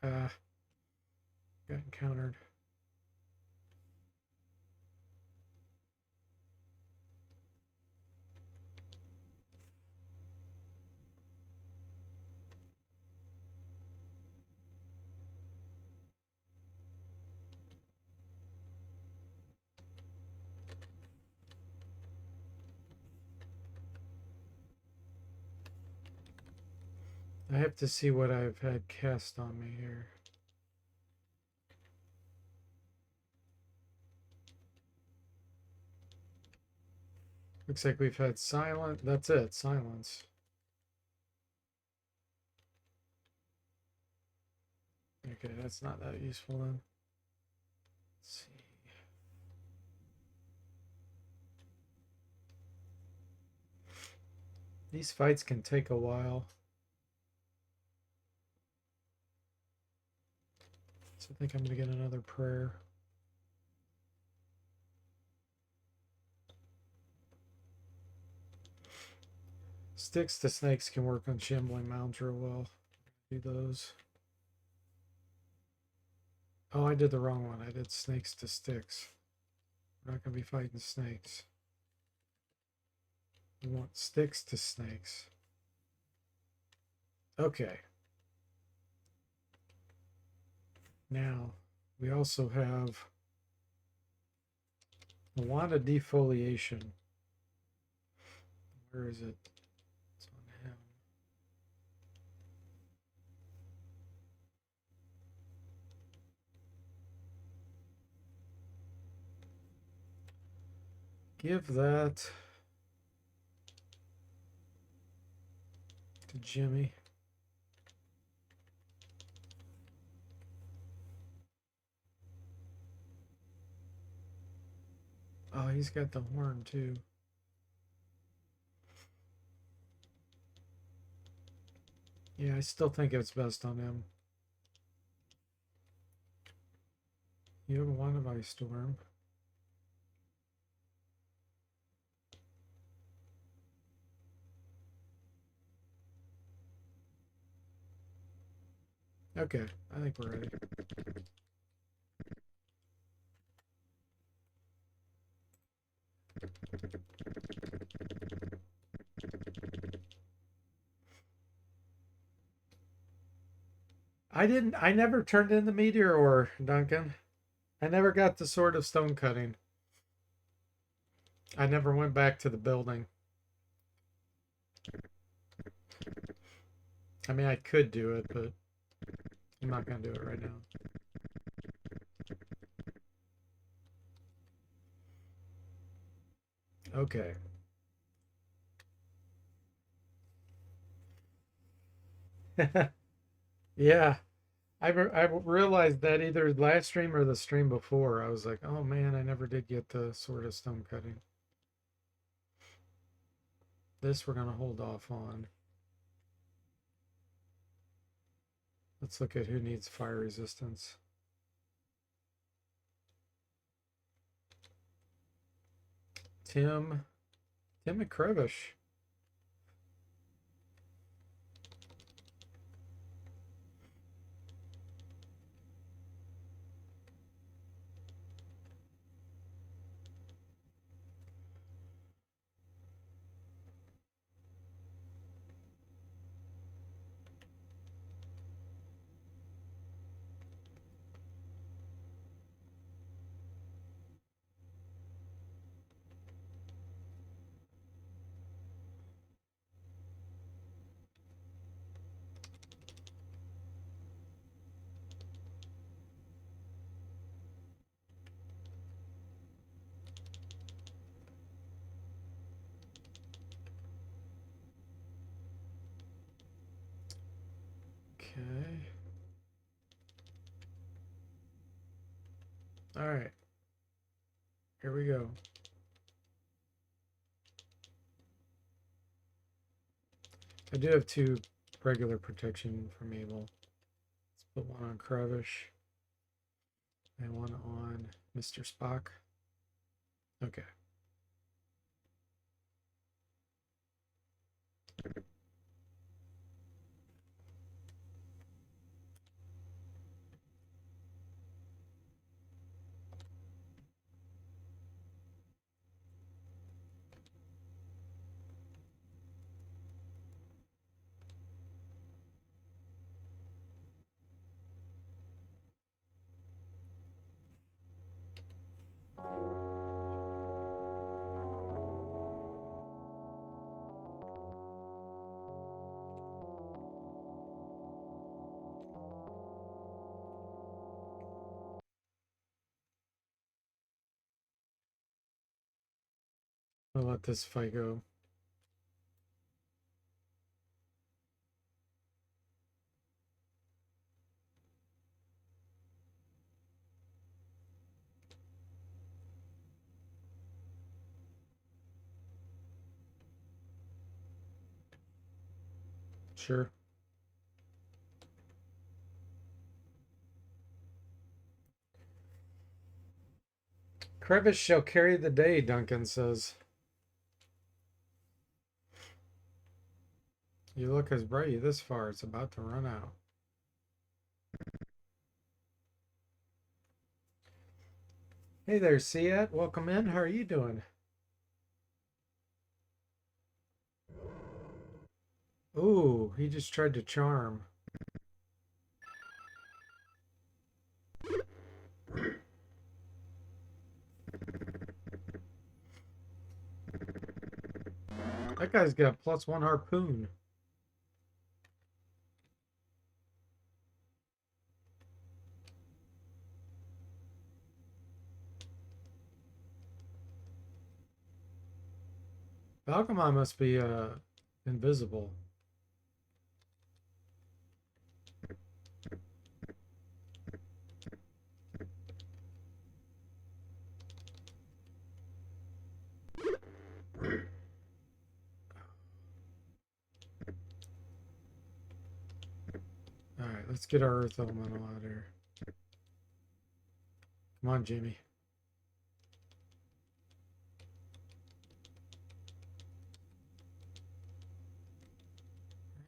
S1: Got encountered. I have to see what I've had cast on me here. Looks like we've had silent. That's it. Silence. Okay, that's not that useful then. Let's see. These fights can take a while. So I think I'm going to get another prayer. Sticks to snakes can work on shambling mounds real well. Do those. Oh, I did the wrong one. I did snakes to sticks. We're not going to be fighting snakes. We want sticks to snakes. Okay. Now, we also have a wand of defoliation. Where is it? It's on him. Give that to Jimmy. Oh, he's got the horn too. Yeah, I still think it's best on him. You have a wand of ice storm. Okay, I think we're ready. I never turned in the meteor ore, Duncan. I never got the sword of stone cutting. I never went back to the building. I mean, I could do it, but I'm not going to do it right now. Okay. Yeah. I realized that either last stream or the stream before. I was like, oh man, I never did get the sword of stone cutting. This we're going to hold off on. Let's look at who needs fire resistance. Tim McCrevish. All right. Here we go. I do have 2 regular protection from evil. Let's put one on Kravish and one on Mr. Spock. Okay. I'll let this fight go. Sure. Kravish shall carry the day, Duncan says. You look as bright this far. It's about to run out. Hey there, Siat. Welcome in. How are you doing? Ooh, he just tried to charm. That guy's got +1 harpoon. Valgamon must be invisible. Alright, let's get our Earth Elemental out here. Come on, Jimmy.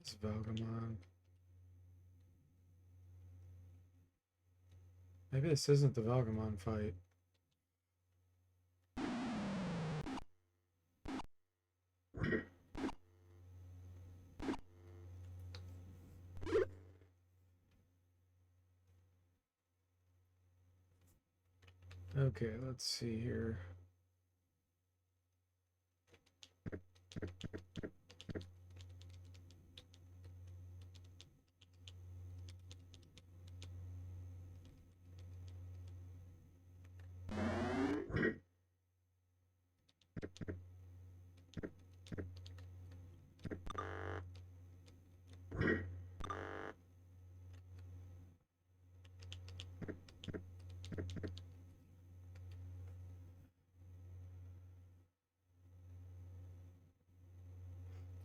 S1: It's Valgamon. Maybe this isn't the Valgamon fight. Okay, let's see here.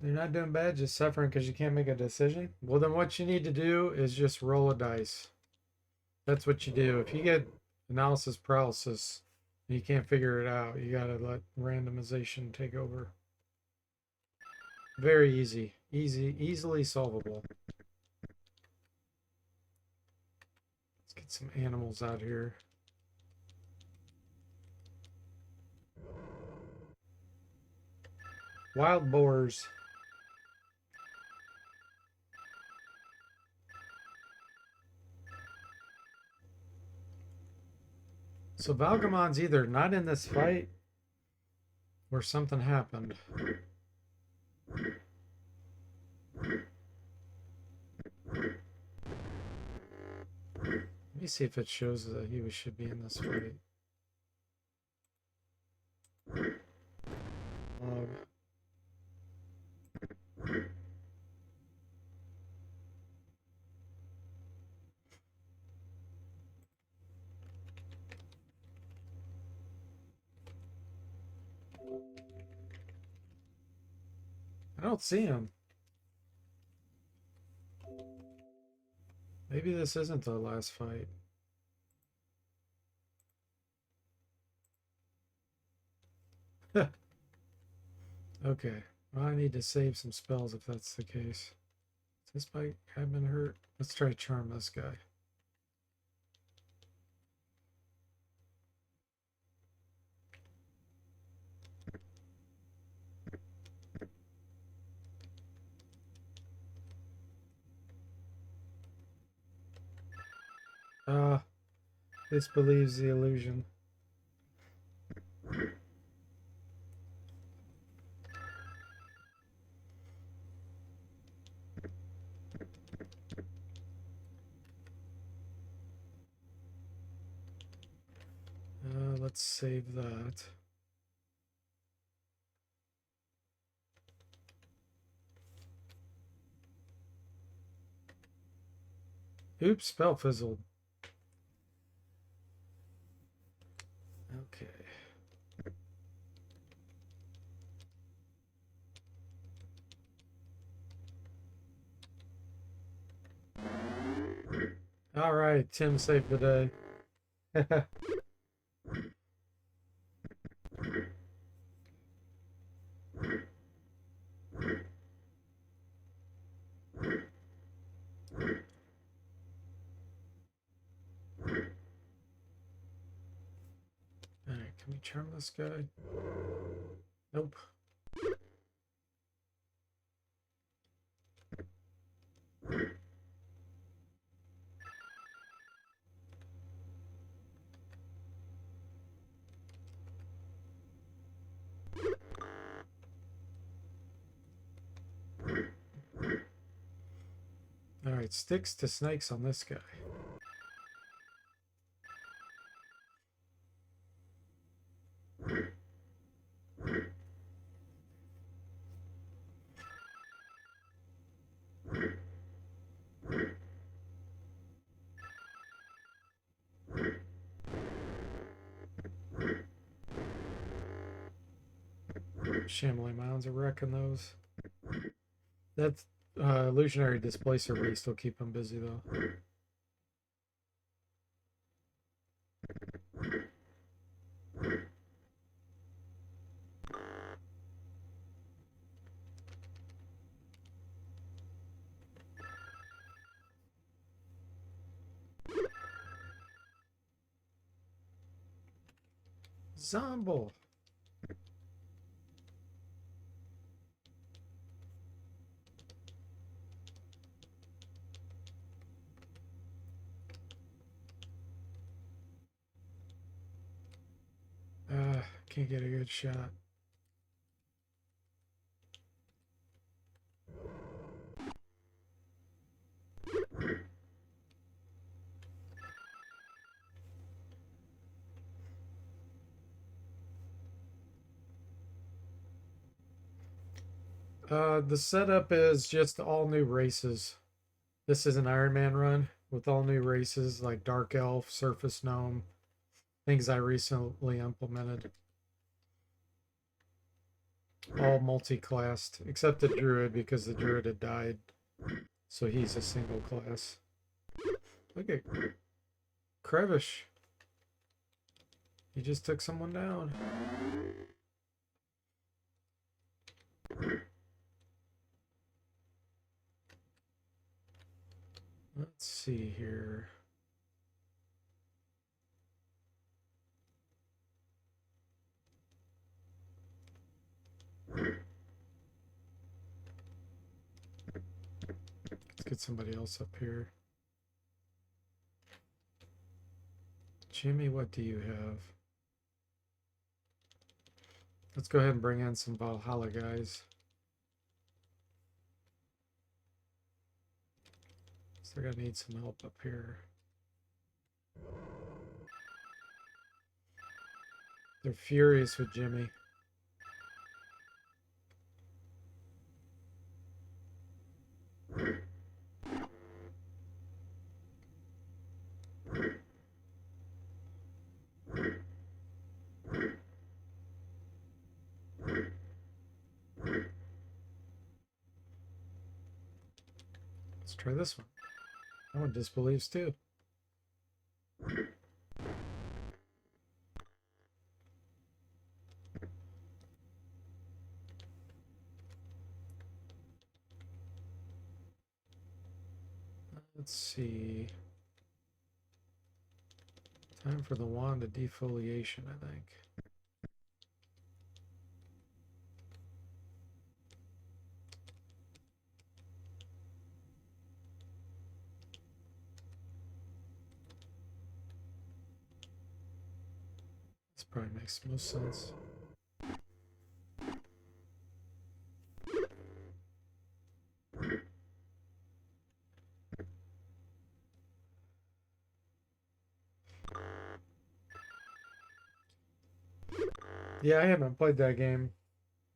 S1: You're not doing bad, just suffering because you can't make a decision? Well, then what you need to do is just roll a dice. That's what you do. If you get analysis paralysis and you can't figure it out, you gotta let randomization take over. Very easy. Easily solvable. Let's get some animals out here. Wild boars. So Valgamon's either not in this fight or something happened. Let me see if it shows that he should be in this fight. I don't see him. Maybe this isn't the last fight. Okay. Well, I need to save some spells if that's the case. This bike have been hurt. Let's try to charm this guy. Disbelieves the illusion. Let's save that. Oops, spell fizzled. Okay. All right, Tim saved the day. Alright, can we charm this guy? Nope. Alright, sticks to snakes on this guy. Shambling Mounds are wrecking those. That illusionary displacer beast will keep him busy though. Zombo. Can't get a good shot. The setup is just all new races. This is an Iron Man run with all new races like Dark Elf, Surface Gnome, things I recently implemented. All multi-classed, except the Druid because the Druid had died. So he's a single class. Look at Crevish. He just took someone down. Let's see here. Let's get somebody else up here. Jimmy, what do you have? Let's go ahead and bring in some Valhalla guys. So they're gonna need some help up here. They're furious with Jimmy. Let's try this one. That one disbelieves too. Let's see. Time for the wand of defoliation, I think. This probably makes most sense. Yeah, I haven't played that game,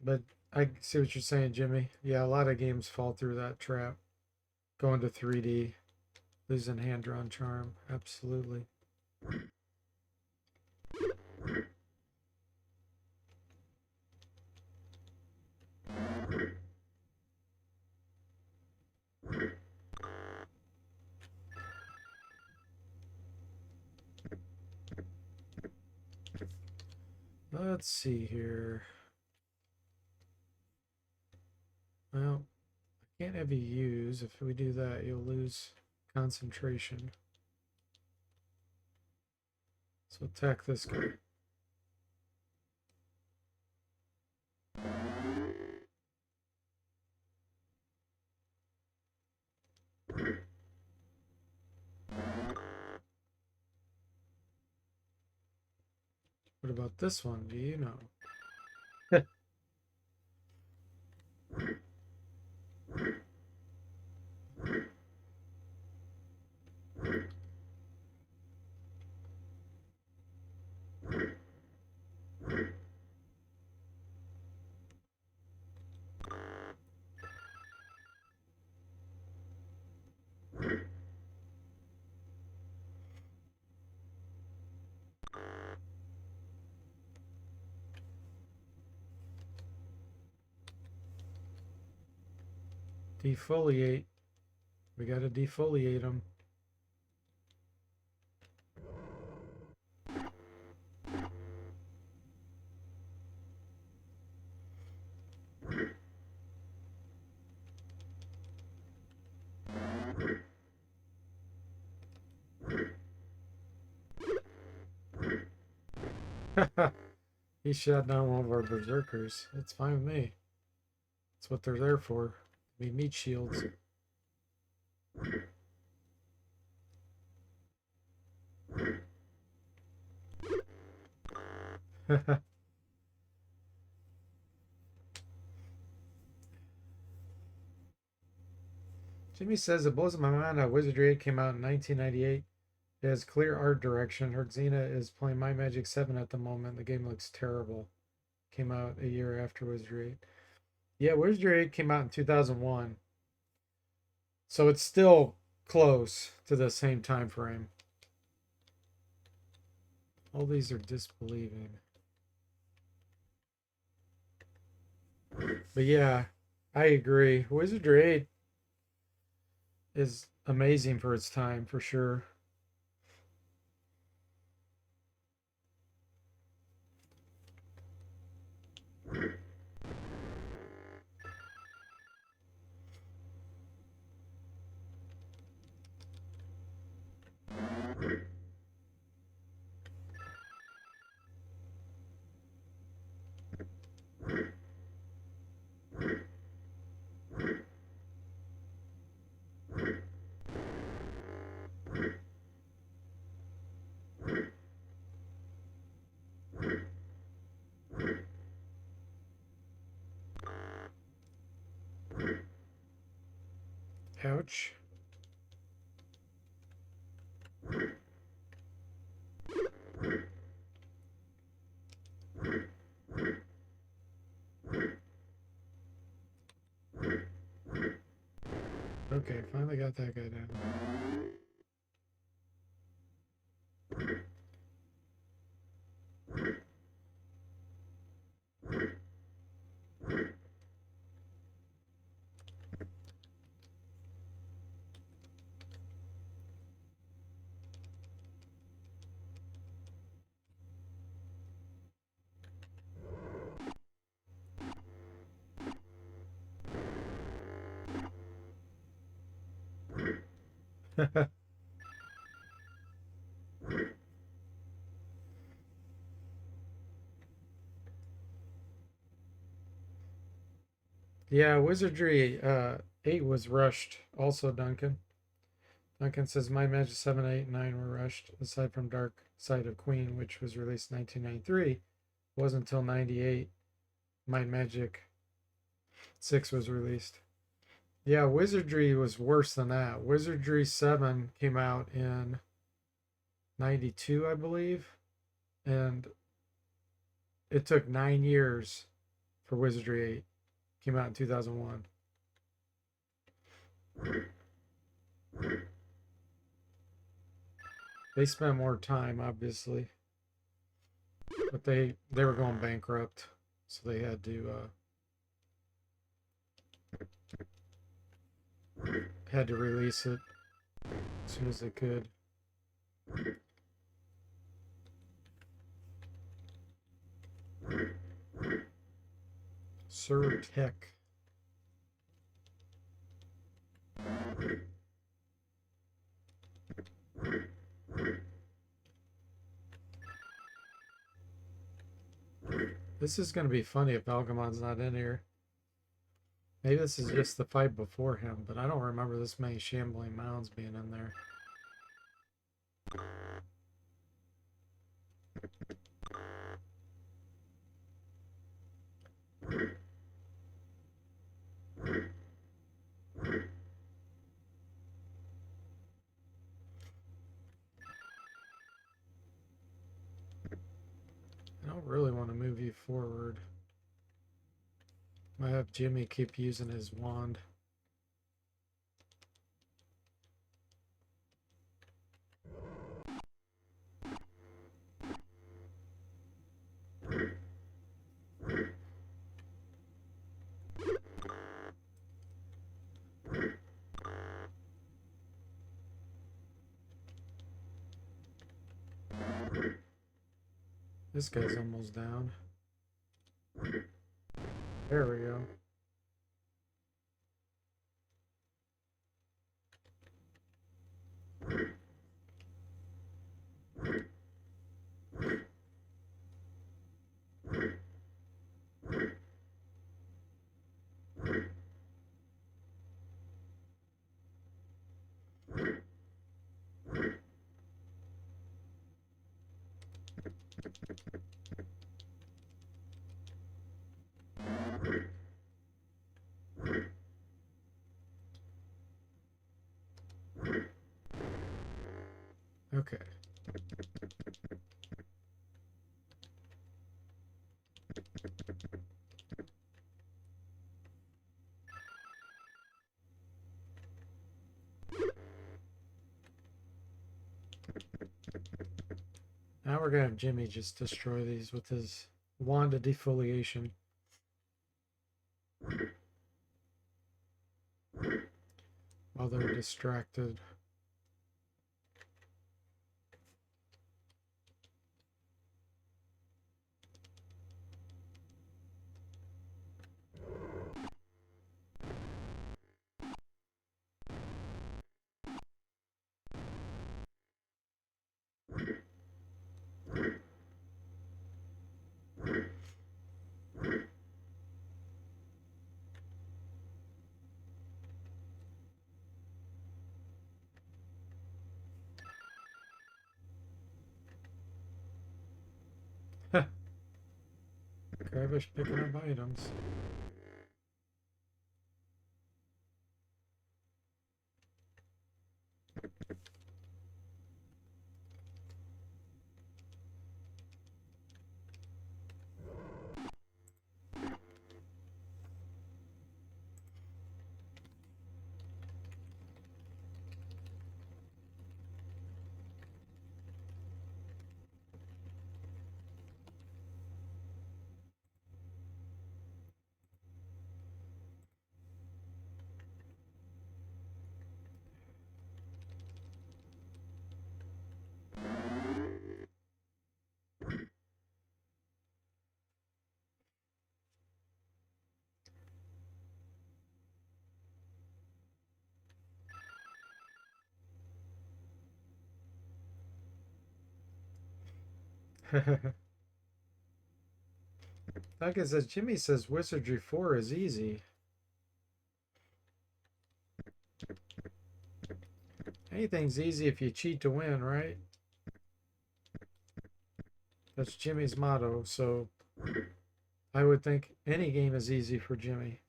S1: but I see what you're saying, Jimmy. Yeah, a lot of games fall through that trap. Going to 3D, losing hand-drawn charm. Absolutely. Let's see here. Well, I can't have you use. If we do that, you'll lose concentration. So attack this guy. What about this one? Do you know? Defoliate. We gotta defoliate them. He shot down one of our berserkers. That's fine with me. That's what they're there for. Be meat shields. Jimmy says it blows my mind how Wizardry 8 came out in 1998. It has clear art direction. Herxina is playing My Magic 7 at the moment. The game looks terrible. Came out a year after Wizardry 8. Yeah, Wizardry 8 came out in 2001. So it's still close to the same time frame. All these are disbelieving. But yeah, I agree. Wizardry 8 is amazing for its time, for sure. Ouch. Okay, finally got that guy down. Yeah, Wizardry 8 was rushed. Also, Duncan. Duncan says My Magic 7, 8, and 9 were rushed, aside from Dark Side of Queen, which was released in 1993. It wasn't until 98 My Magic 6 was released. Yeah, Wizardry was worse than that. Wizardry 7 came out in 92, I believe, and it took 9 years for Wizardry 8. Came out in 2001. They spent more time, obviously, but they were going bankrupt, so they had to release it as soon as they could. Sir Tech. This is going to be funny if Algamon's not in here. Maybe this is just the fight before him, but I don't remember this many shambling mounds being in there. I don't really want to move you forward. I have Jimmy keep using his wand. This guy's almost down. There we go. Okay. Now we're going to have Jimmy just destroy these with his wand of defoliation. While they're distracted. Gravish picking up items. Like I says, Jimmy says Wizardry 4 is easy. Anything's easy if you cheat to win, right? That's Jimmy's motto, so I would think any game is easy for Jimmy.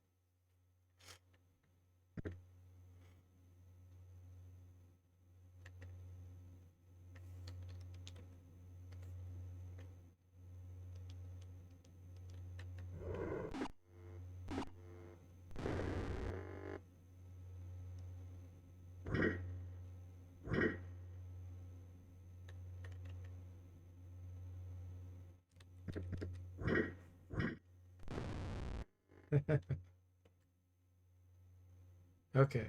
S1: Okay.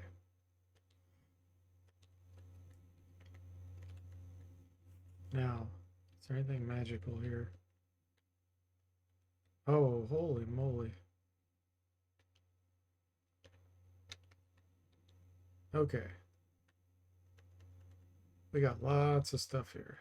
S1: Now, is there anything magical here? Oh, holy moly. Okay. We got lots of stuff here.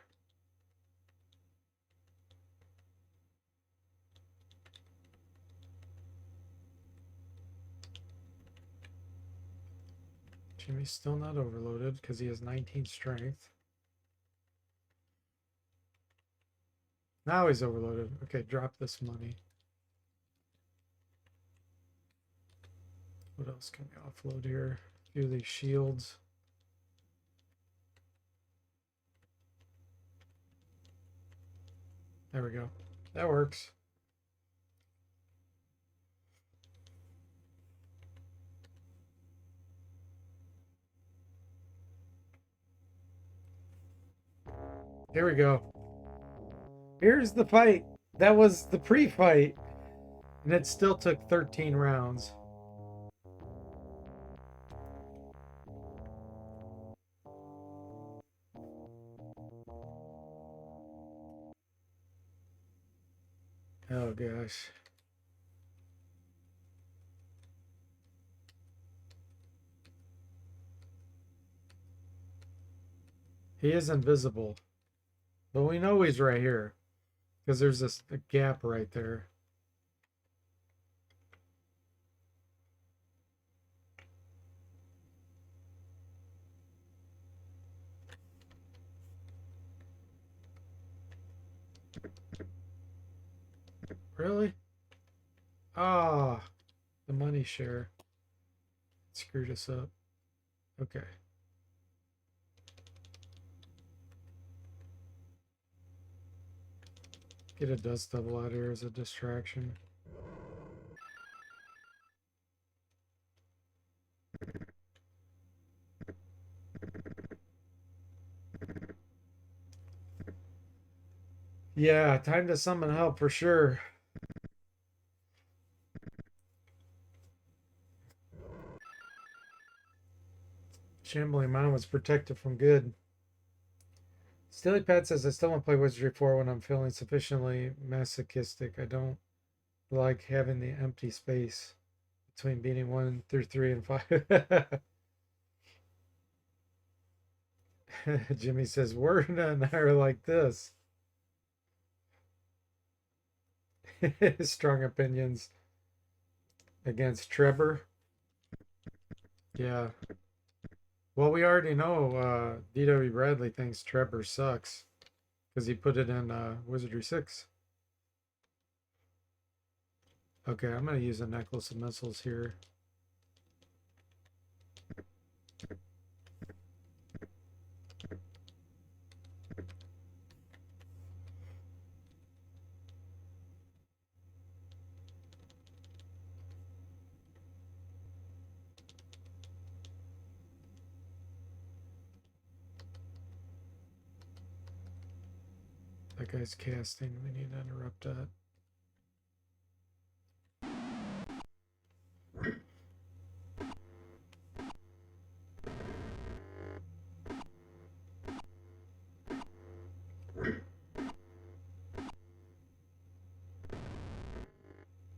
S1: Jimmy's still not overloaded because he has 19 strength. Now he's overloaded. Okay, drop this money. What else can we offload here? A few of these shields. There we go. That works. Here we go. Here's the fight. That was the pre-fight. And it still took 13 rounds. Oh gosh. He is invisible. But we know he's right here. Because there's a gap right there. Really? Ah, the money share. Screwed us up. Okay. Get a dust devil out here as a distraction. Yeah, time to summon help for sure. Shambling Mind was protected from good. Stillypad says, I still want to play Wizardry 4 when I'm feeling sufficiently masochistic. I don't like having the empty space between beating 1 through 3 and 5. Jimmy says, Word and I are like this. Strong opinions against Trevor. Yeah. Well, we already know D.W. Bradley thinks Trevor sucks because he put it in Wizardry 6. Okay, I'm going to use a necklace of missiles here. That guy's casting. We need to interrupt that.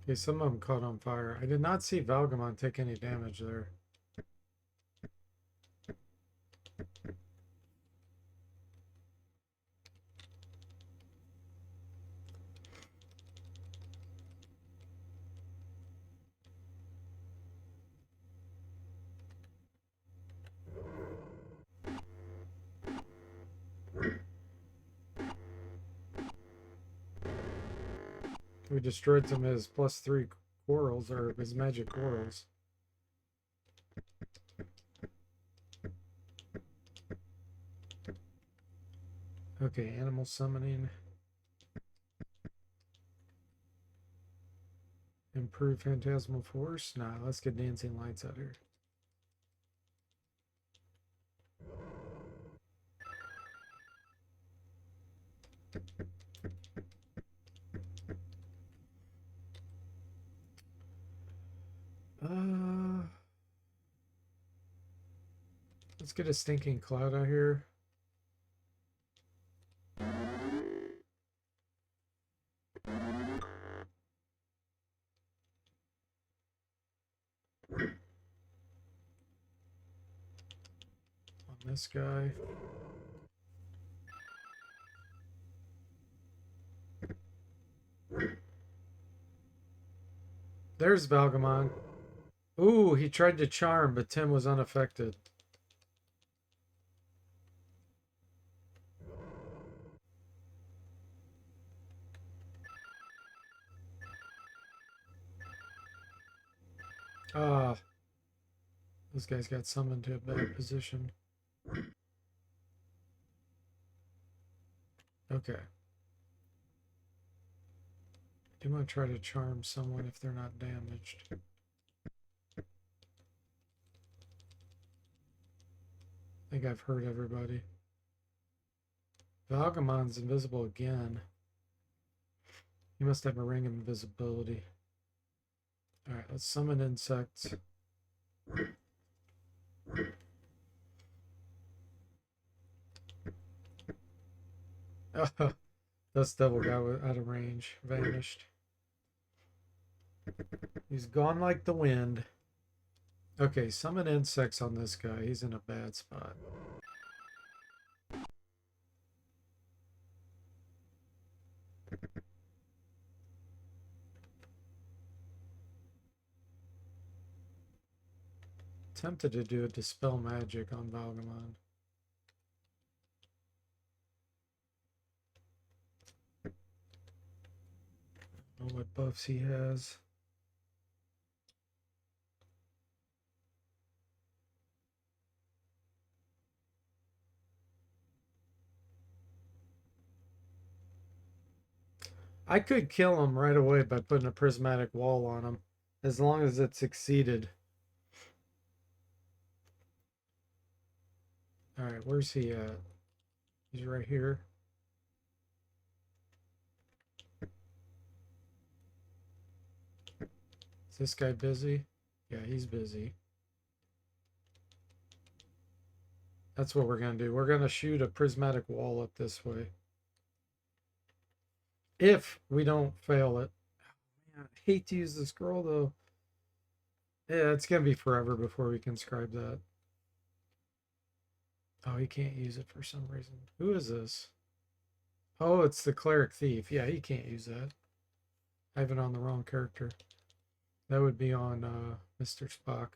S1: Okay, some of them caught on fire. I did not see Valgamon take any damage there. We destroyed some of his +3 corals, or his magic corals. Okay, animal summoning. Improve phantasmal force. Nah, let's get dancing lights out here. Let's get a stinking cloud out here. On this guy. There's Valgamon. Ooh, he tried to charm, but Tim was unaffected. Ah, those guys got summoned to a bad position. Okay. Do want to try to charm someone if they're not damaged. I think I've hurt everybody. Valgamon's invisible again. He must have a ring of invisibility. Alright, let's summon insects. Oh, this devil guy was out of range. Vanished. He's gone like the wind. Okay, summon insects on this guy. He's in a bad spot. Tempted to do a dispel magic on Valgamon. I don't know what buffs he has. I could kill him right away by putting a prismatic wall on him, as long as it succeeded. Alright, where's he at? He's right here. Is this guy busy? Yeah, he's busy. That's what we're going to do. We're going to shoot a prismatic wall up this way. If we don't fail it. Man, I hate to use the scroll though. Yeah, it's going to be forever before we can scribe that. Oh, he can't use it for some reason. Who is this? Oh, it's the cleric thief. Yeah, he can't use that. I have it on the wrong character. That would be on Mr. Spock.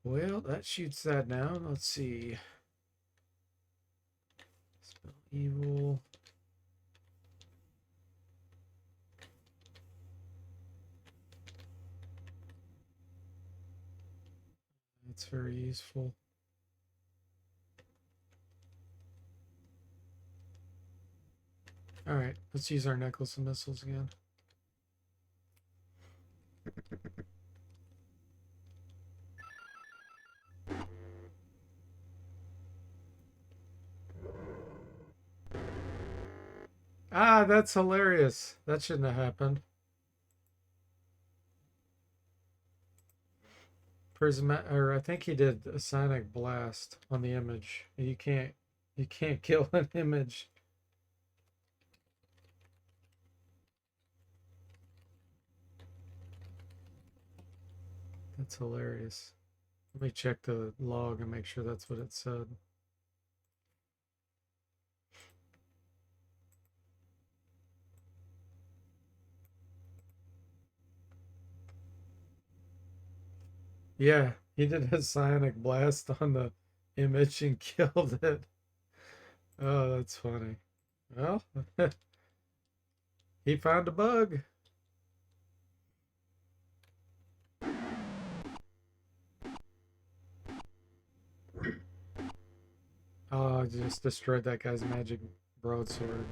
S1: Well, that shoots that down. Let's see. Spell evil. That's very useful. All right, let's use our necklace of missiles again. Ah, that's hilarious. That shouldn't have happened. Or I think he did a sonic blast on the image. You can't kill an image. That's hilarious. Let me check the log and make sure that's what it said. Yeah, he did a psionic blast on the image and killed it. Oh, that's funny. Well, he found a bug. Oh, I just destroyed that guy's magic broadsword.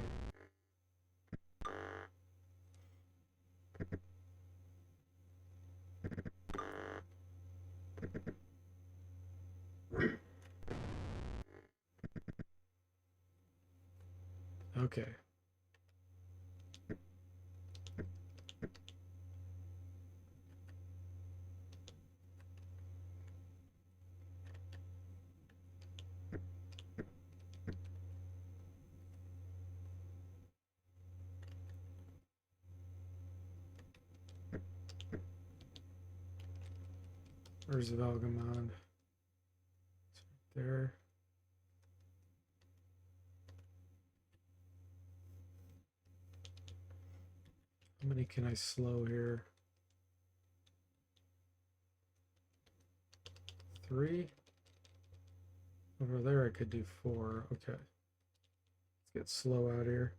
S1: Okay. Where's Valgamon? It's right there. How many can I slow here? 3. Over there I could do 4. Okay. Let's get slow out here.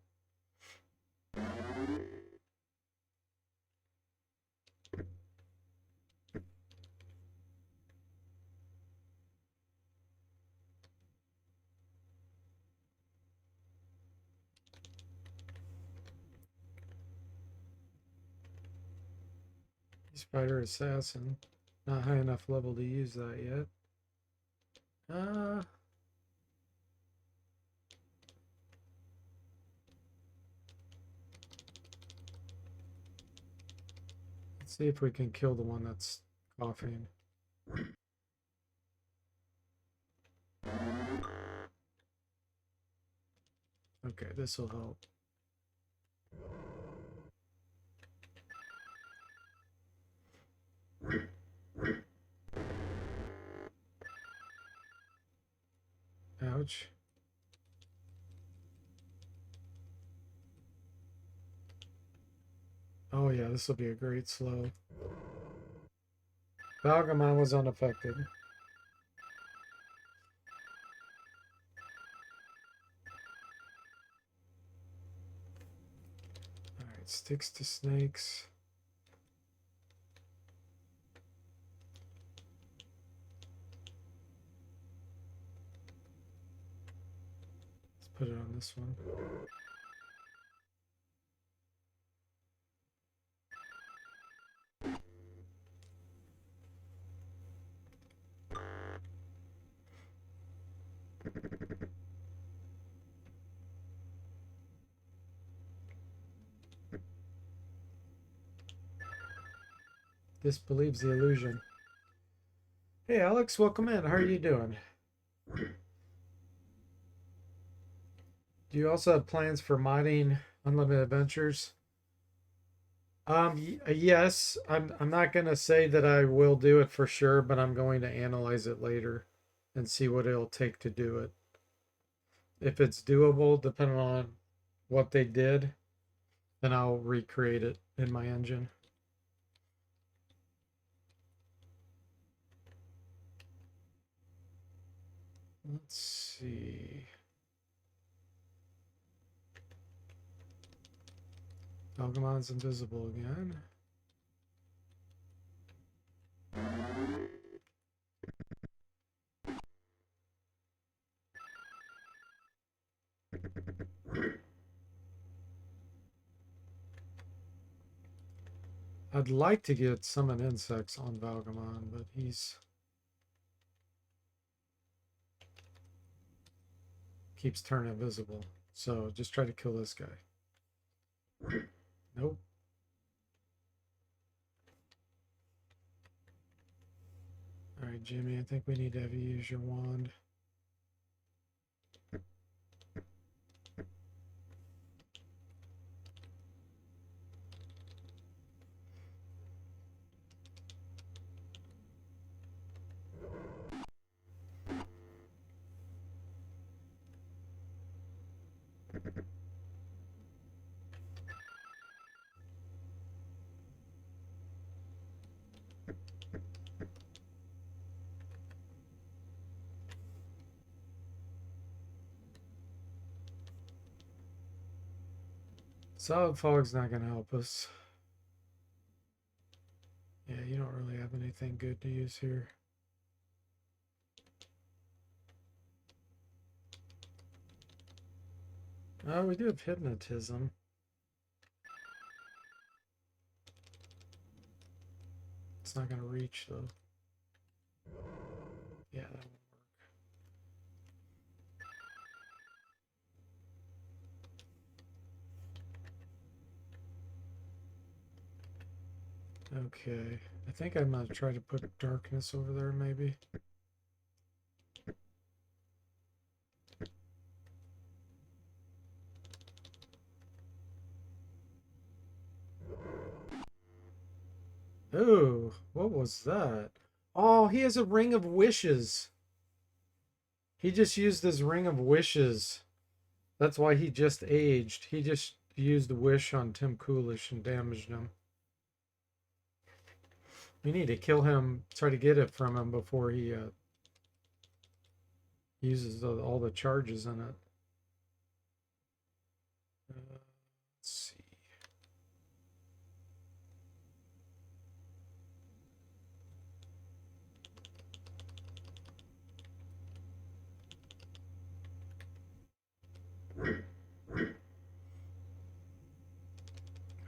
S1: Spider Assassin. Not high enough level to use that yet. Let's see if we can kill the one that's coughing. Okay, this will help. Ouch. Oh yeah, this will be a great slow. Valgamon was unaffected. Alright, sticks to snakes. Let's put it on this one. Disbelieves the illusion. Hey Alex, welcome in. How are you doing? Do you also have plans for modding Unlimited Adventures? Yes. I'm not gonna say that I will do it for sure, but I'm going to analyze it later and see what it'll take to do it. If it's doable, depending on what they did, then I'll recreate it in my engine. Let's see. Valgamon's invisible again. I'd like to get summon insects on Valgamon, but he's keeps turning invisible. So just try to kill this guy. Nope. Alright, Jimmy, I think we need to have you use your wand. Solid fog's not going to help us. Yeah, you don't really have anything good to use here. Oh, we do have hypnotism. It's not going to reach, though. Yeah, that won't work. Okay. I think I'm going to try to put darkness over there, maybe. Ooh, what was that? Oh, he has a ring of wishes. He just used his ring of wishes. That's why he just aged. He just used the wish on Tim Coolish and damaged him. We need to kill him, try to get it from him before he uses all the charges in it. Let's see.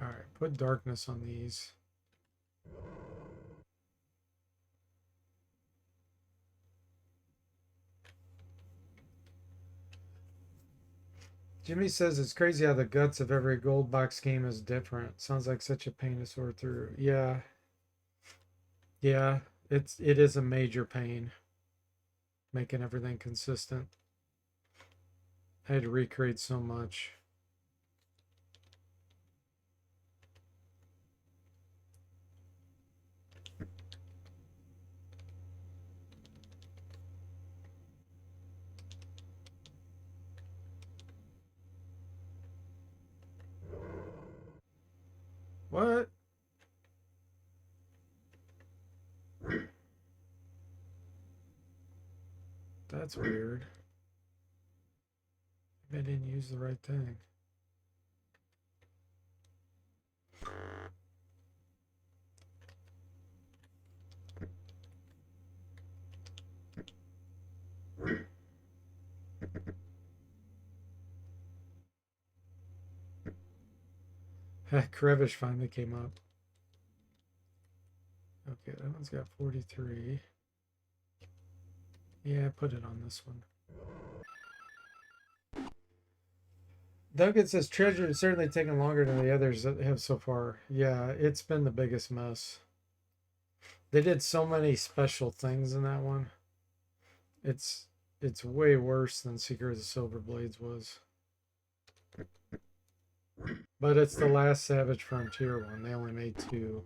S1: All right, put darkness on these. Jimmy says it's crazy how the guts of every gold box game is different. Sounds like such a pain to sort through. Yeah. Yeah, it is a major pain making everything consistent. I had to recreate so much. What? That's weird. Maybe I didn't use the right thing. Krevish finally came up. Okay, that one's got 43. Yeah, put it on this one. Duncan says treasure has certainly taken longer than the others that have so far. Yeah, it's been the biggest mess. They did so many special things in that one. It's way worse than Secret of the Silver Blades was. But it's the last Savage Frontier one. They only made 2.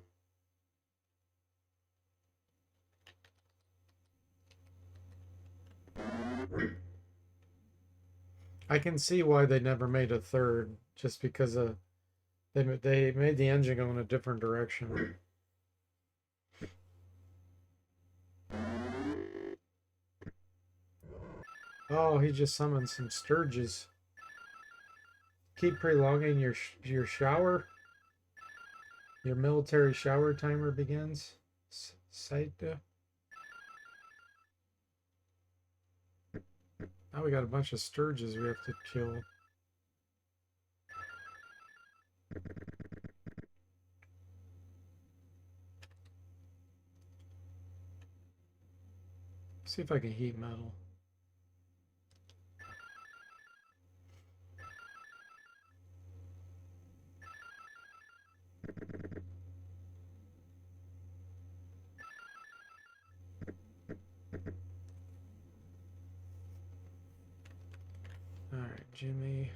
S1: I can see why they never made a 3rd, just because they made the engine go in a different direction. Oh, he just summoned some Sturges. Keep prolonging your shower. Your military shower timer begins. Saita. Now we got a bunch of Sturges we have to kill. See if I can heat metal. All right, Jimmy.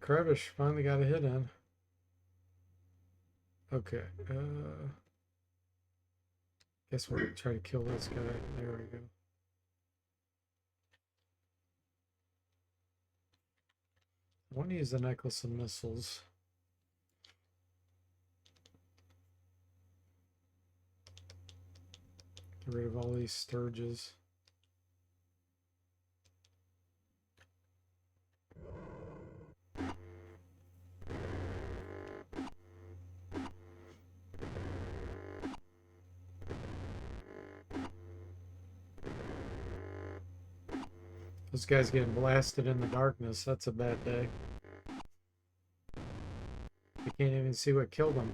S1: Crevish finally got a hit in. Okay. Guess we'll try to kill this guy. There we go. I want to use the necklace of missiles. Get rid of all these sturges. This guy's getting blasted in the darkness. That's a bad day. I can't even see what killed him.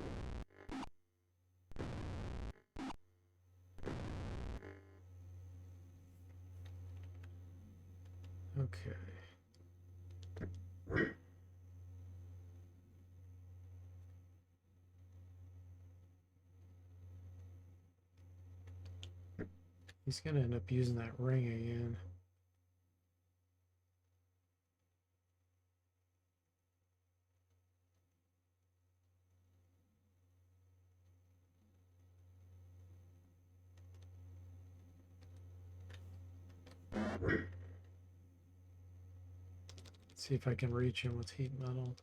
S1: Okay. He's going to end up using that ring again. Let's see if I can reach him with heat metal.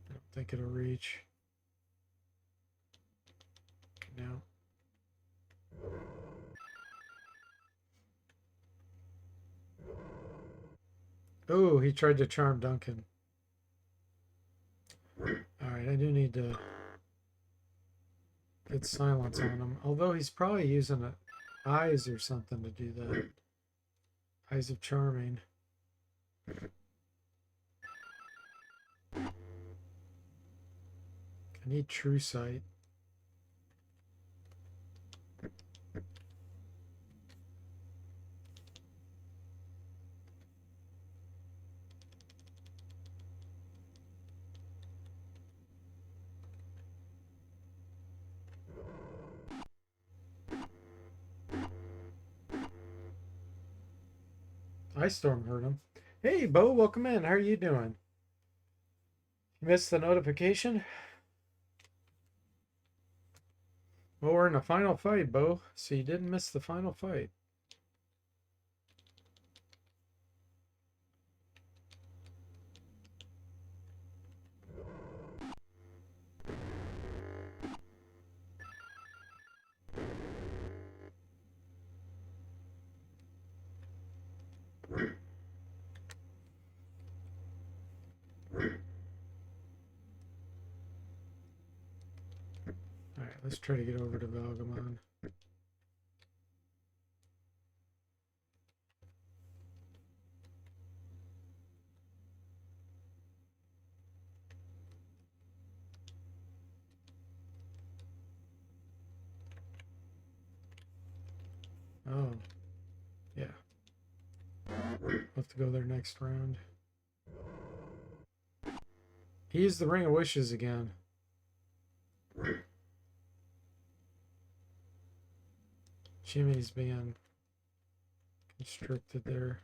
S1: I don't think it'll reach. No. Oh, he tried to charm Duncan. Alright, I do need to get silence on him. Although he's probably using eyes or something to do that. Eyes of charming. I need true sight. Ice Storm hurt him. Hey, Bo, welcome in. How are you doing? You missed the notification? Well, we're in the final fight, Bo, so you didn't miss the final fight. Alright, let's try to get over to Valgamon. Oh, yeah. We'll have to go there next round. He used the Ring of Wishes again. Jimmy's being constricted there.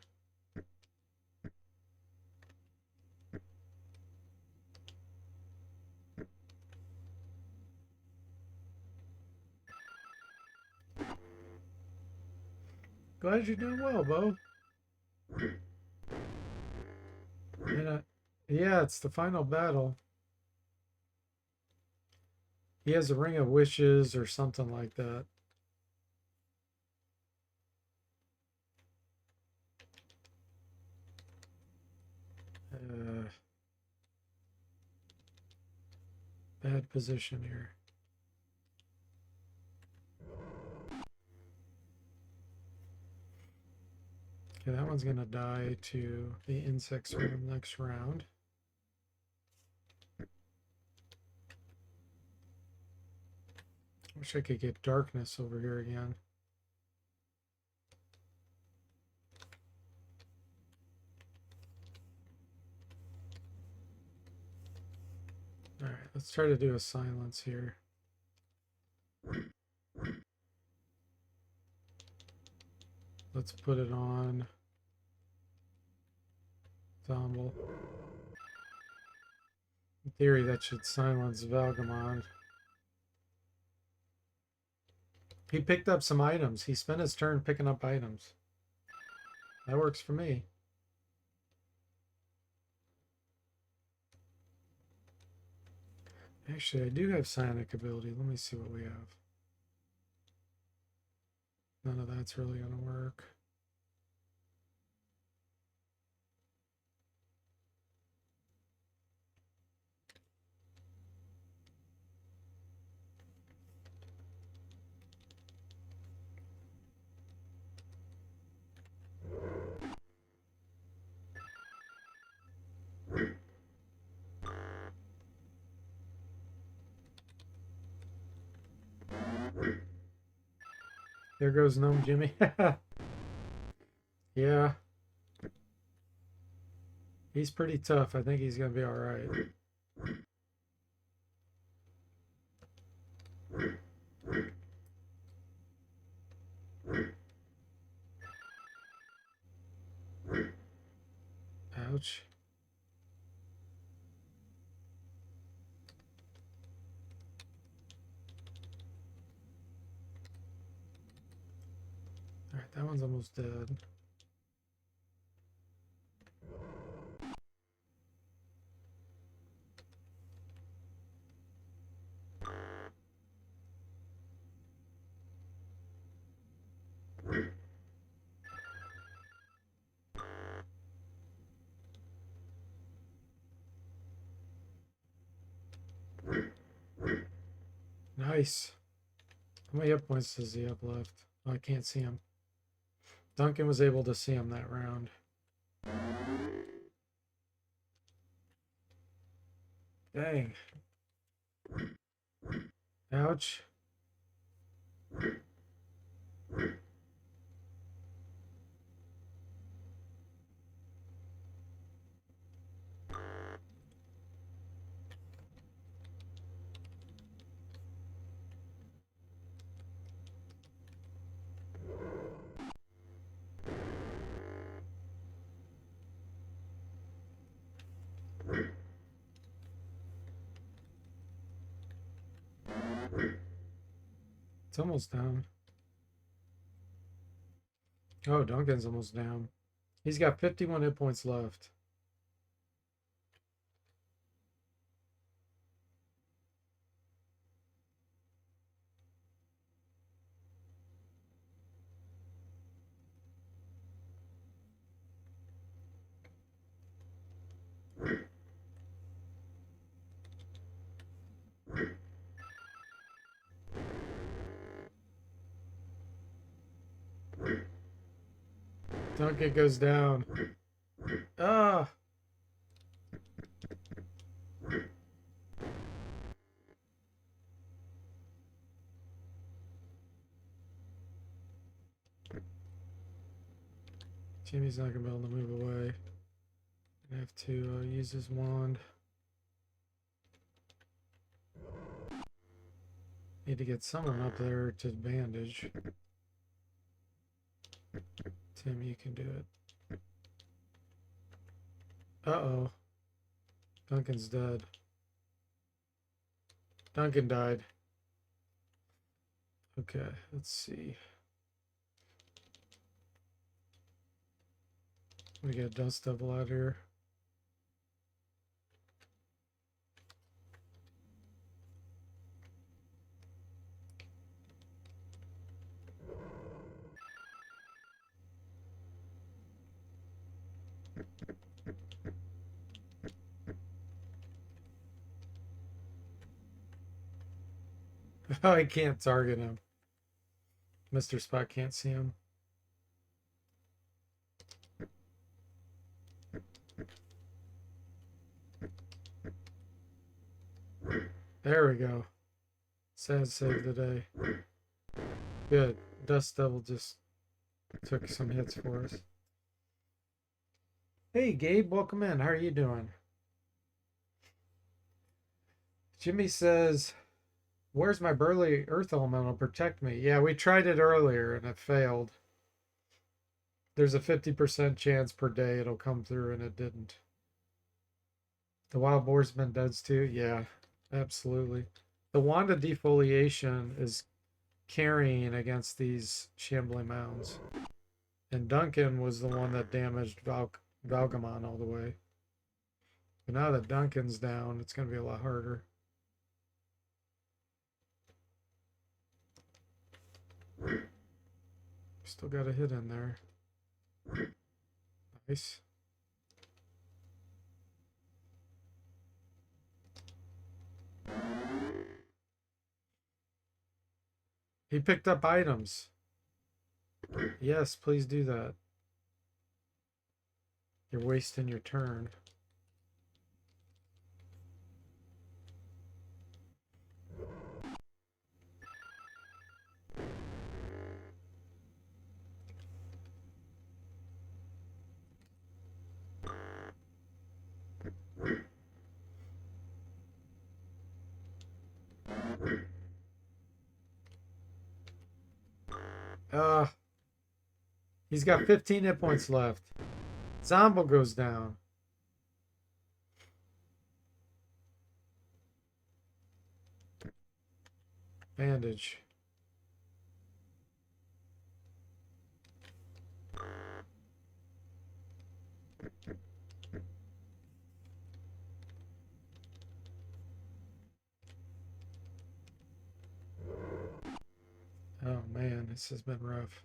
S1: Glad you're doing well, Bo. And, yeah, it's the final battle. He has a Ring of Wishes or something like that. Bad position here. Okay, that one's gonna die to the insect swarm next round. Wish I could get darkness over here again. All right, let's try to do a silence here. Let's put it on Domble. In theory, that should silence Valgamon. He picked up some items. He spent his turn picking up items. That works for me. Actually, I do have psionic ability. Let me see what we have. None of that's really going to work. There goes Gnome Jimmy. Yeah. He's pretty tough. I think he's going to be all right. Ouch. All right, that one's almost dead. Nice. How many hit points does he have left? Oh, I can't see him. Duncan was able to see him that round. Dang. Ouch. It's almost down. Oh, Duncan's almost down. He's got 51 hit points left. Duncan goes down. Ah! Jimmy's not going to be able to move away. I have to use his wand. Need to get someone up there to bandage. Tim, you can do it. Uh-oh. Duncan's dead. Duncan died. Okay, let's see. We got Dust Devil out here. Oh, I can't target him. Mr. Spot can't see him. There we go. Sad save the day. Good. Dust Devil just took some hits for us. Hey, Gabe, welcome in. How are you doing? Jimmy says, where's my burly earth elemental? Protect me. Yeah, we tried it earlier and it failed. There's a 50% chance per day it'll come through and it didn't. The wild boarsman does too? Yeah, absolutely. The wand of defoliation is carrying against these shambling mounds. And Duncan was the one that damaged Valgamon all the way. But now that Duncan's down, it's going to be a lot harder. Still got a hit in there. Nice. He picked up items. Yes, please do that. You're wasting your turn. He's got 15 hit points left. Zombo goes down. Bandage. Oh man, this has been rough.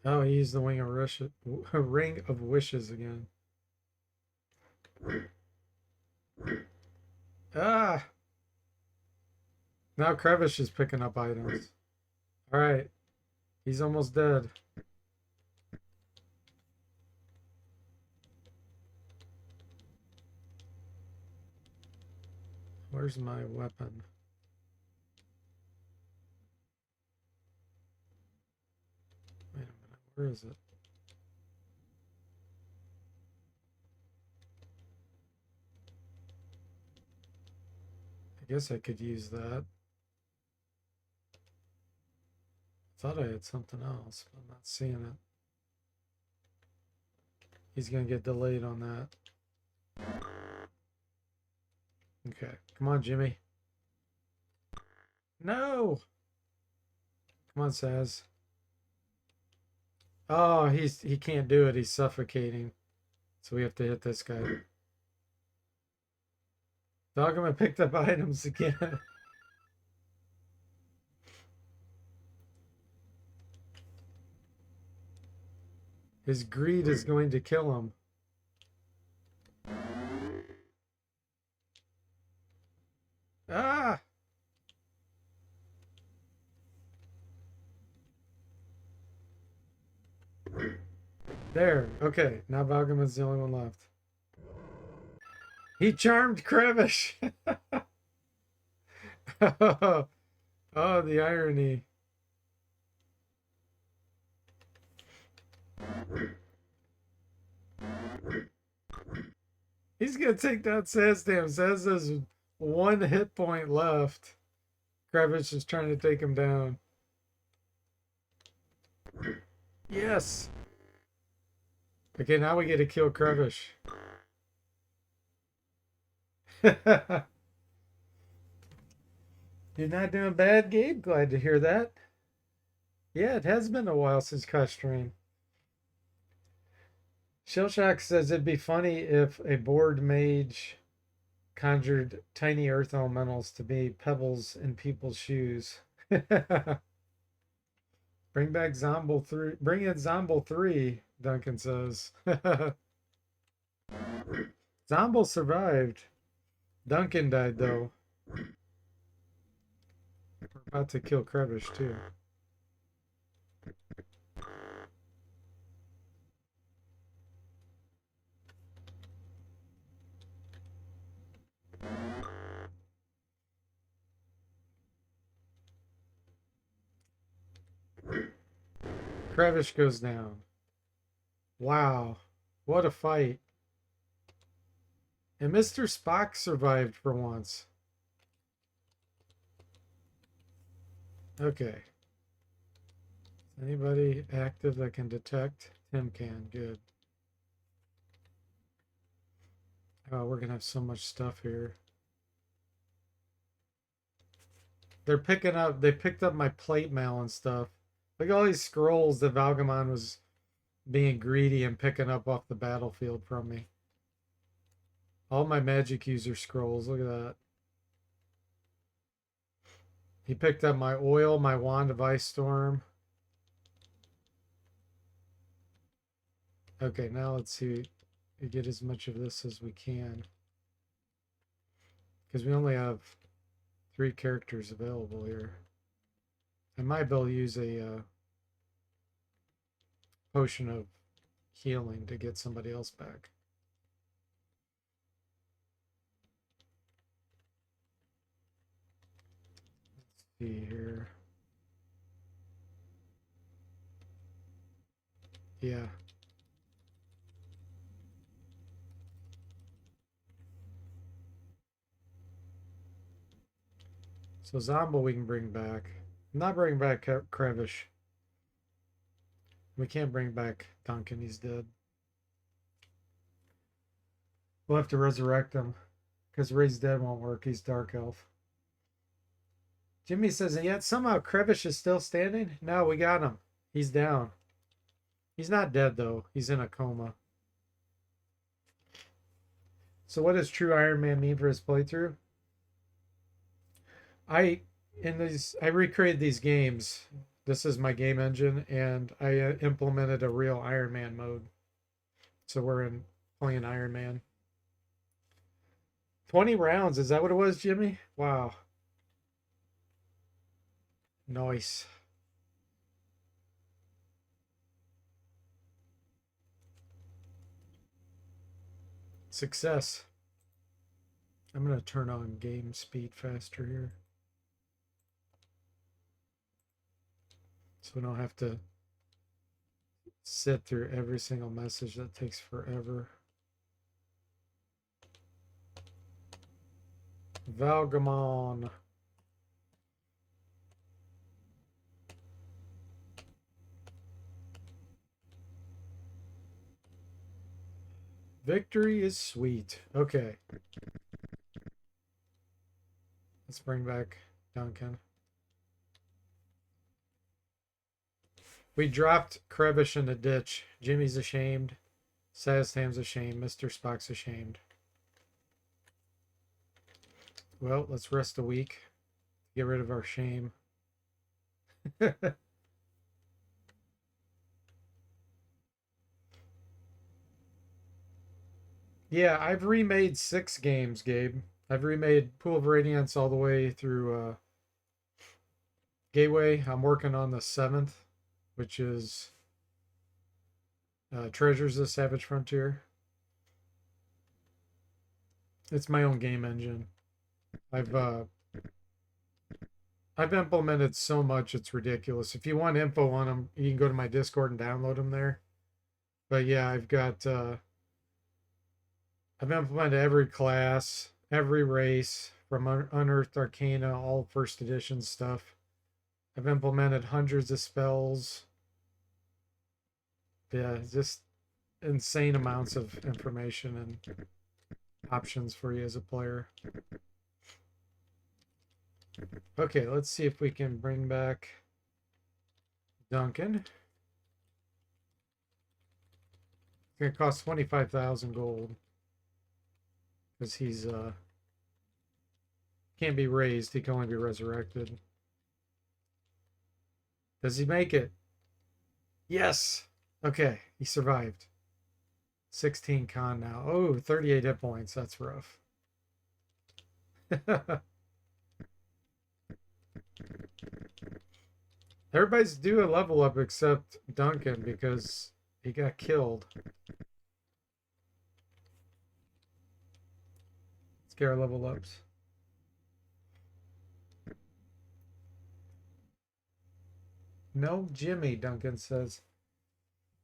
S1: Oh, he used the ring of wishes again. Ah! Now Crevish is picking up items. Alright. He's almost dead. Where's my weapon? Wait a minute, where is it? I guess I could use that. Thought I had something else, but I'm not seeing it. He's gonna get delayed on that. Okay, come on, Jimmy. No! Come on, Saz. Oh, he can't do it. He's suffocating. So we have to hit this guy. Dogman picked up items again. His greed is going to kill him. Ah! There. Okay. Now Valgamon's the only one left. He charmed Crevish. Oh, the irony. He's gonna take down Sazdam. Saz has 1 hit point left. Crevish is trying to take him down. Yes. Okay, now we get to kill Crevish. You're not doing bad, Gabe. Glad to hear that. Yeah, it has been a while since Cut Stream. Shellshock says it'd be funny if a bored mage conjured tiny earth elementals to be pebbles in people's shoes. Bring back Zombo 3. Bring in Zombo 3, Duncan says. Zombo survived. Duncan died, though. We're about to kill Crevish, too. Crevish goes down. Wow. What a fight. And Mr. Spock survived for once. Okay. Anybody active that can detect? Tim can. Good. Oh, we're gonna have so much stuff here. They're picking up. They picked up my plate mail and stuff. Look at all these scrolls that Valgamon was being greedy and picking up off the battlefield from me. All my magic user scrolls. Look at that. He picked up my oil, my wand of ice storm. Okay, now let's see. We get as much of this as we can. Because we only have 3 characters available here. I might be able to use a potion of healing to get somebody else back. Let's see here. Yeah. So Zombo we can bring back. I'm not bringing back Krevish. We can't bring back Duncan. He's dead. We'll have to resurrect him. Because Raised Dead won't work. He's Dark Elf. Jimmy says, and yet somehow Krevish is still standing? No, we got him. He's down. He's not dead, though. He's in a coma. So what does True Iron Man mean for his playthrough? I recreated these games. This is my game engine, and I implemented a real Iron Man mode. So we're playing Iron Man. 20 rounds, is that what it was, Jimmy? Wow. Nice. Success. I'm going to turn on game speed faster here. So we don't have to sit through every single message. That takes forever. Valgamon. Victory is sweet. Okay. Let's bring back Duncan. We dropped Krevish in the ditch. Jimmy's ashamed. Saztam's ashamed. Mr. Spock's ashamed. Well, let's rest a week. Get rid of our shame. Yeah, I've remade 6 games, Gabe. I've remade Pool of Radiance all the way through Gateway. I'm working on the 7th, which is Treasures of the Savage Frontier. It's my own game engine. I've implemented so much it's ridiculous. If you want info on them, you can go to my Discord and download them there. But yeah, I've implemented every class, every race from Unearthed Arcana, all first edition stuff. I've implemented hundreds of spells. Yeah, just insane amounts of information and options for you as a player. Okay, let's see if we can bring back Duncan. It's gonna cost 25,000 gold because he's can't be raised. He can only be resurrected. Does he make it? Yes. Okay, he survived. 16 con now. Oh, 38 hit points. That's rough. Everybody's due a level up except Duncan because he got killed. Let's get our level ups. No, Jimmy, Duncan says.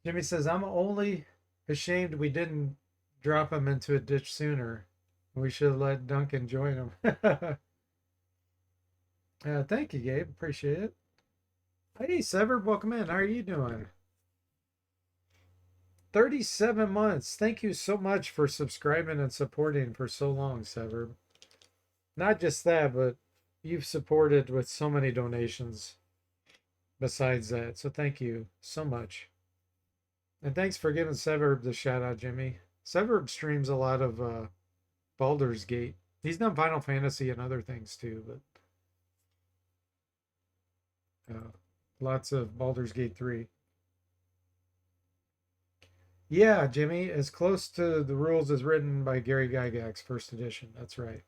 S1: Jimmy says, I'm only ashamed we didn't drop him into a ditch sooner. We should have let Duncan join him. Thank you, Gabe. Appreciate it. Hey, Sever, welcome in. How are you doing? 37 months. Thank you so much for subscribing and supporting for so long, Sever. Not just that, but you've supported with so many donations besides that. So thank you so much. And thanks for giving Severb the shout out, Jimmy. Severb streams a lot of Baldur's Gate. He's done Final Fantasy and other things too, but lots of Baldur's Gate 3. Yeah, Jimmy, as close to the rules as written by Gary Gygax, first edition. That's right.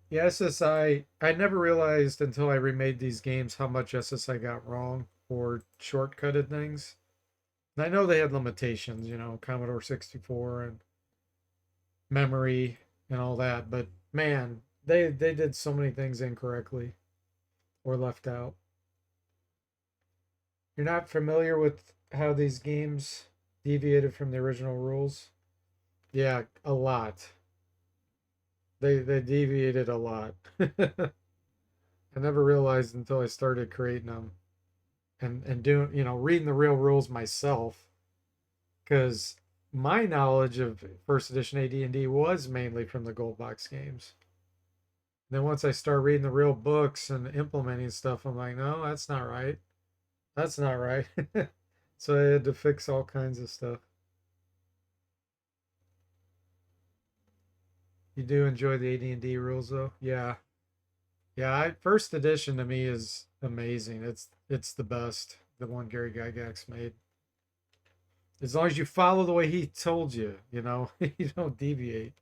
S1: Yeah, SSI, I never realized until I remade these games how much SSI got wrong or shortcutted things. And I know they had limitations, you know, Commodore 64 and memory and all that, but man, they did so many things incorrectly or left out. You're not familiar with how these games deviated from the original rules? Yeah, a lot. They deviated a lot. I never realized until I started creating them and doing, you know, reading the real rules myself, because my knowledge of first edition AD&D was mainly from the gold box games. Then once I start reading the real books and implementing stuff, I'm like, no, that's not right. That's not right. So I had to fix all kinds of stuff. You do enjoy the AD&D rules though? Yeah. Yeah, first edition to me is amazing. It's the best. The one Gary Gygax made. As long as you follow the way he told you, you know, you don't deviate.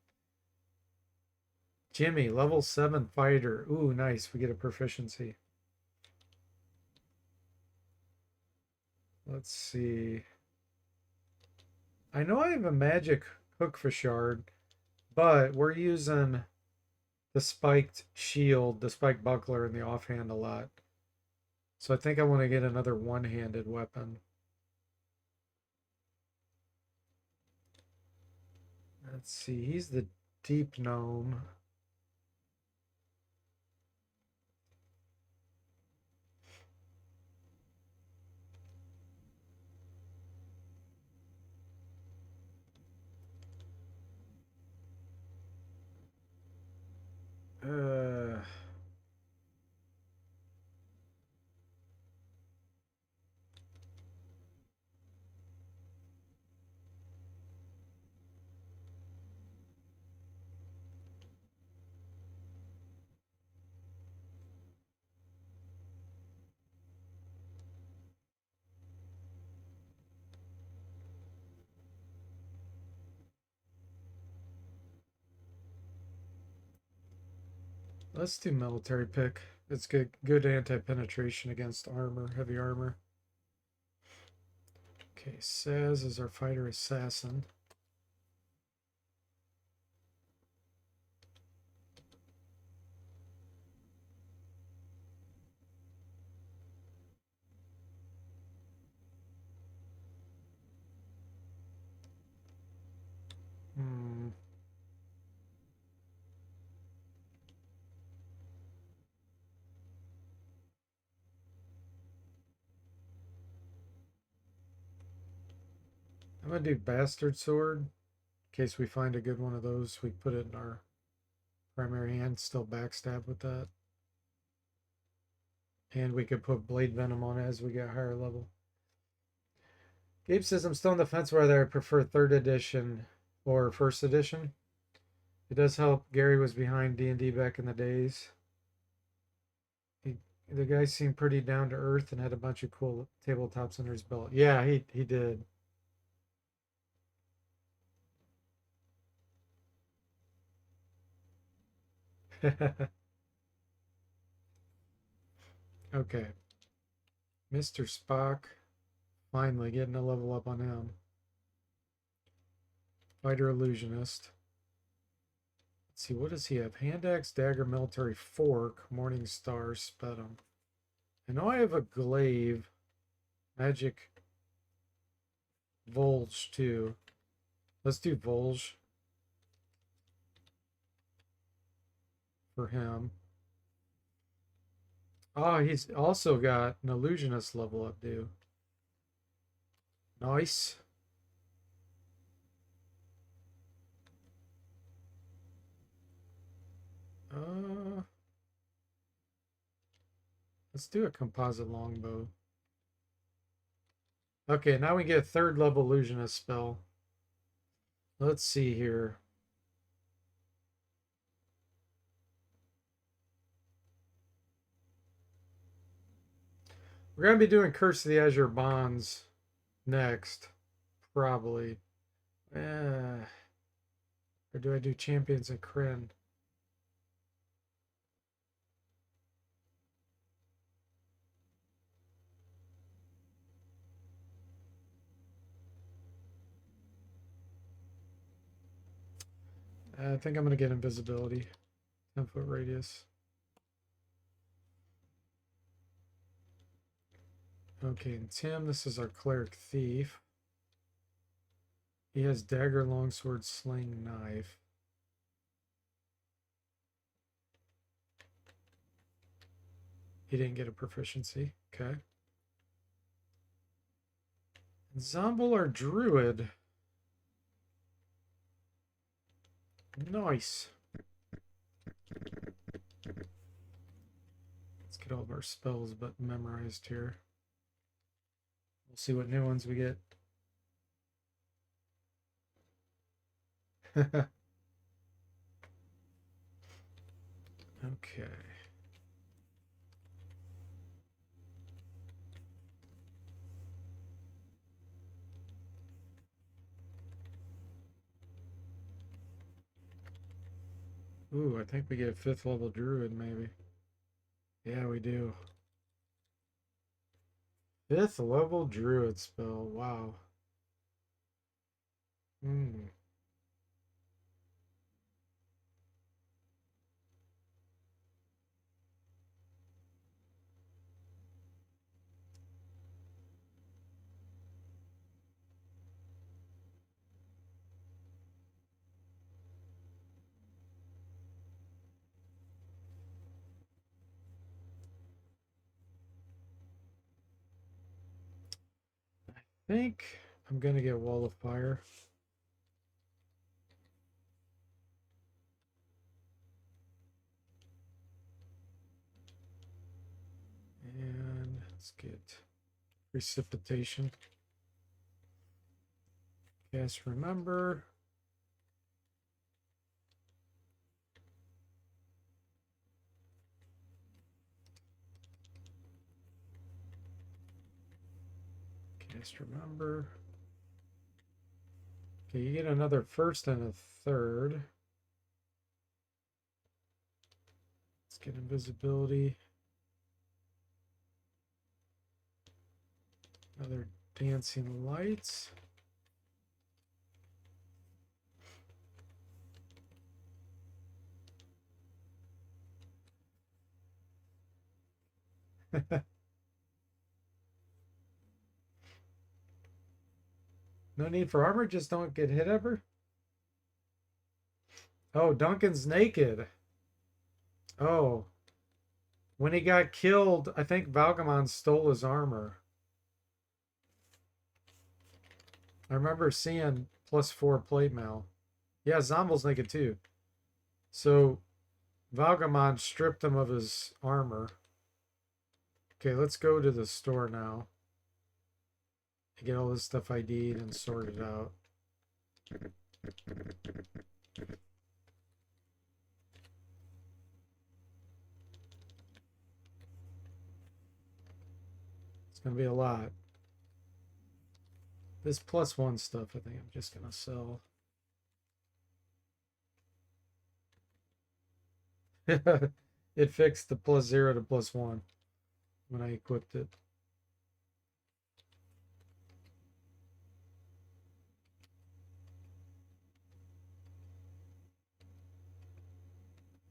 S1: Jimmy, level 7 fighter. Ooh, nice. We get a proficiency. Let's see. I know I have a magic hook fishard, but we're using the spiked shield, the spiked buckler, and the offhand a lot. So I think I want to get another one-handed weapon. Let's see. He's the deep gnome. Uh, let's do military pick. It's good anti-penetration against armor, heavy armor. Okay, Saz is our fighter assassin. Hmm. I'm gonna do bastard sword. In case we find a good one of those, we put it in our primary hand, still backstab with that. And we could put blade venom on it as we get higher level. Gabe says I'm still on the fence whether I prefer third edition or first edition. It does help. Gary was behind D&D back in the days. The guy seemed pretty down to earth and had a bunch of cool tabletops under his belt. Yeah, he did. Okay. Mr. Spock. Finally getting a level up on him. Fighter illusionist. Let's see, what does he have? Hand axe, dagger, military fork, morning star, sputum. I know I have a glaive, magic Volge too. Let's do Volge for him. Oh, he's also got an illusionist level up due. Nice. Let's do a composite longbow. Okay, now we get a third level illusionist spell. Let's see here. We're going to be doing Curse of the Azure Bonds next, probably. Or do I do Champions of Kryn? I think I'm going to get invisibility. 10-foot radius. Okay, and Tim, this is our Cleric Thief. He has dagger, longsword, sling, knife. He didn't get a proficiency. Okay. Zombel or Druid? Nice. Let's get all of our spells but memorized here. We'll see what new ones we get. Okay. Ooh, I think we get a 5th level druid, maybe. Yeah, we do. 5th level druid spell. Wow. Hmm. I think I'm gonna get Wall of Fire. And let's get Precipitation. Cast Remember. Cast Remember. Okay, you get another 1st and a 3rd. Let's get Invisibility. Another Dancing Lights. No need for armor, just don't get hit ever. Oh, Duncan's naked. Oh. When he got killed, I think Valgamon stole his armor. I remember seeing +4 plate mail. Yeah, Zombel's naked too. So Valgamon stripped him of his armor. Okay, let's go to the store now. Get all this stuff ID'd and sorted out. It's gonna be a lot. This +1 stuff, I think I'm just gonna sell. It fixed the +0 to +1 when I equipped it.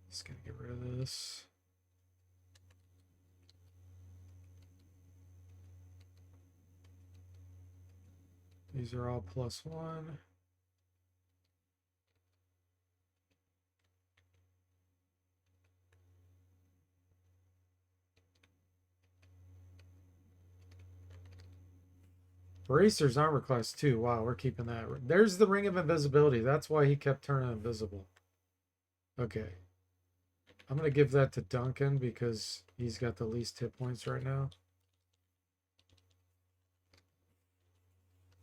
S1: Just gonna get rid of this. These are all +1. Bracer's armor class 2. Wow, we're keeping that. There's the ring of invisibility. That's why he kept turning invisible. Okay. I'm going to give that to Duncan because he's got the least hit points right now.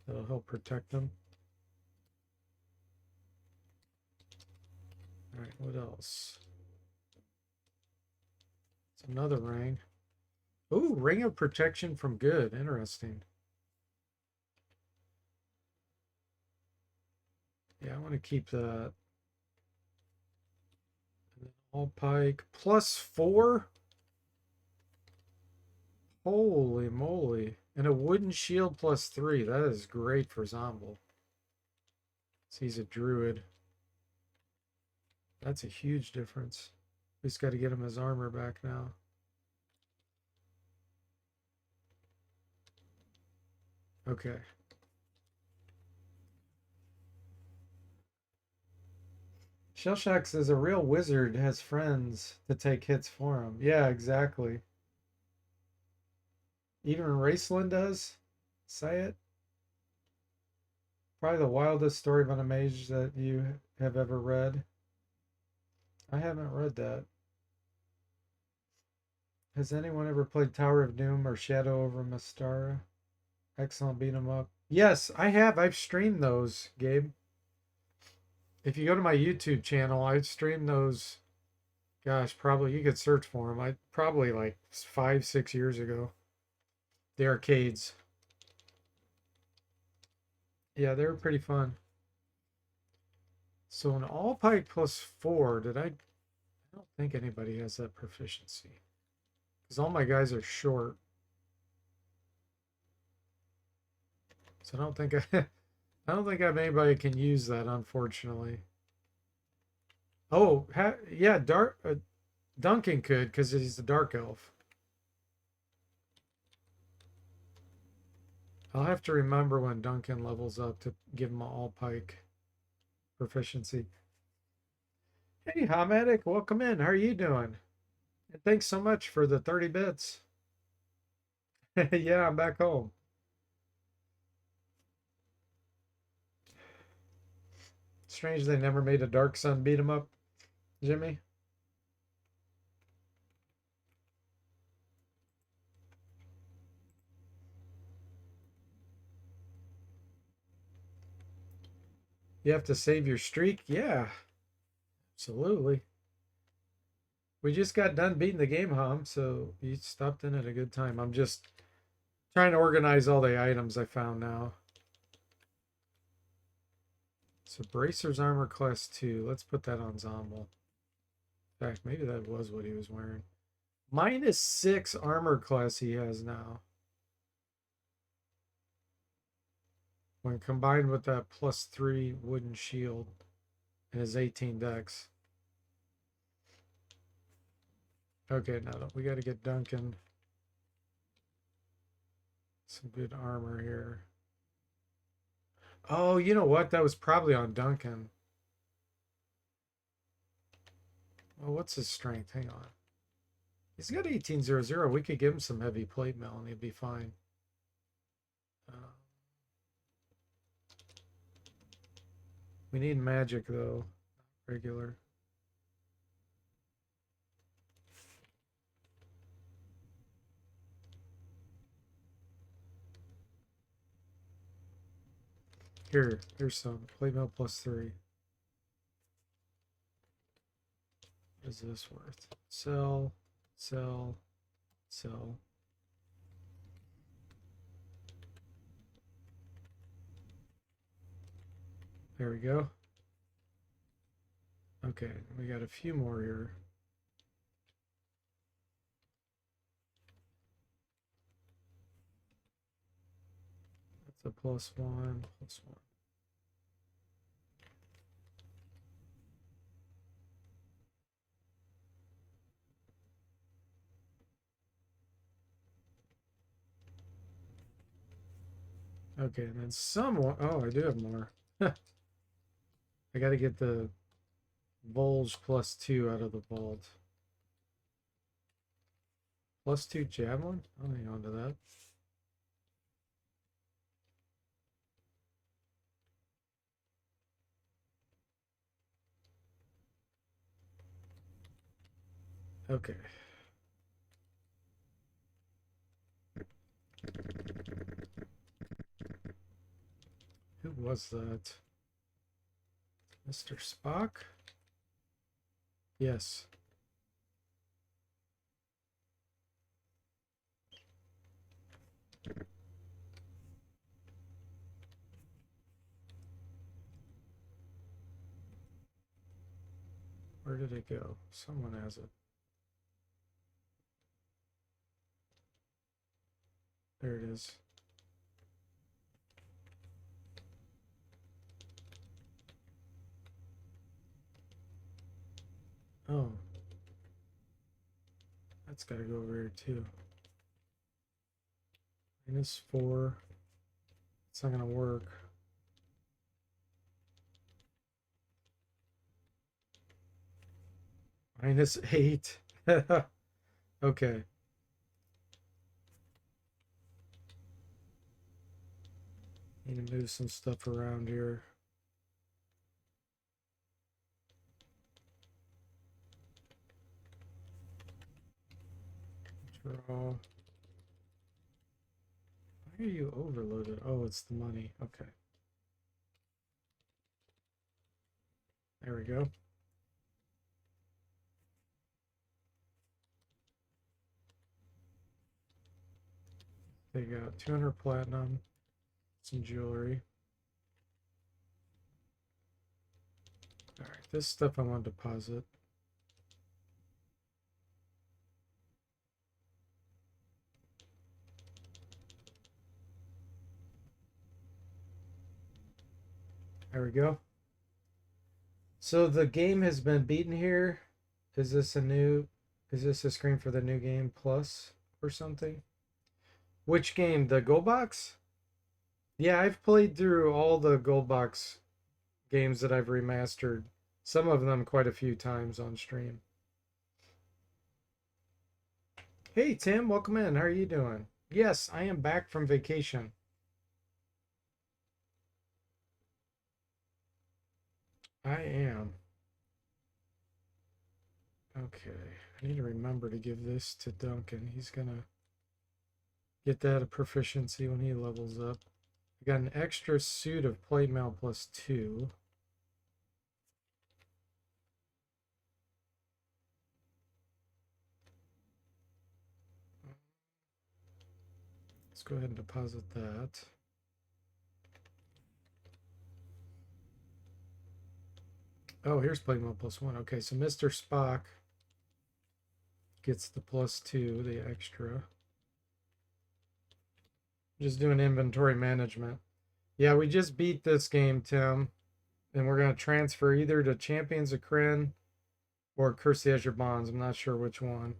S1: That'll help protect them. All right, what else? It's another ring. Ooh, ring of protection from good. Interesting. Yeah, I want to keep that. And then all pike +4. Holy moly. And a wooden shield +3. That is great for Zomble. So he's a druid. That's a huge difference. We just got to get him his armor back now. Okay. Shellshax is a real wizard, has friends to take hits for him. Yeah, exactly. Even Raceland does. Say it. Probably the wildest story of an mage that you have ever read. I haven't read that. Has anyone ever played Tower of Doom or Shadow over Mystara? Excellent beat 'em up. Yes, I have. I've streamed those, Gabe. If you go to my YouTube channel, I've streamed those. Gosh, probably you could search for them. I probably like 5, 6 years ago. The arcades. Yeah, they were pretty fun. So an all pike +4. I don't think anybody has that proficiency. Because all my guys are short. So I don't think I don't think anybody can use that, unfortunately. Oh, yeah, Duncan could because he's the dark elf. I'll have to remember when Duncan levels up to give him an all pike proficiency. Hey, Hamadic, welcome in. How are you doing? And thanks so much for the 30 bits. Yeah, I'm back home. Strange they never made a Dark Sun beat 'em up, Jimmy. You have to save your streak? Yeah, absolutely. We just got done beating the game, Hum, so you stopped in at a good time. I'm just trying to organize all the items I found now. So Bracer's armor class 2. Let's put that on Zombel. In fact, maybe that was what he was wearing. -6 armor class he has now. When combined with that +3 wooden shield and his 18 dex. Okay, now we got to get Duncan some good armor here. Oh, you know what? That was probably on Duncan. Well, what's his strength? Hang on. He's got 1800. We could give him some heavy plate mail and he'd be fine. We need magic though. Regular. Here's some. Plate mail +3. What is this worth? Sell, sell, sell. There we go. Okay, we got a few more here. That's a +1, +1. Okay, and then someone. Oh, I do have more. I got to get the Bulge +2 out of the vault. +2 javelin? I'll hang on to that. Okay. Who was that? Mr. Spock? Yes. Where did it go? Someone has it. There it is. Oh. That's got to go over here too. -4. It's not going to work. -8. Okay. Need to move some stuff around here. Draw. Why are you overloaded? Oh, it's the money. Okay. There we go. They got 200 platinum, some jewelry. All right, this stuff I want to deposit. There we go. So the game has been beaten here. Is this a screen for the new game plus or something? Which game? The Gold Box? Yeah, I've played through all the Gold Box games that I've remastered. Some of them quite a few times on stream. Hey Tim, welcome in. How are you doing? Yes, I am back from vacation. I am. Okay, I need to remember to give this to Duncan. He's gonna get that a proficiency when he levels up. I got an extra suit of plate mail +2. Let's go ahead and deposit that. Oh, here's plate mail +1. Okay, so Mr. Spock gets the +2, the extra. Just doing inventory management. Yeah, we just beat this game, Tim. And we're going to transfer either to Champions of Krynn or Curse the Azure Bonds. I'm not sure which one.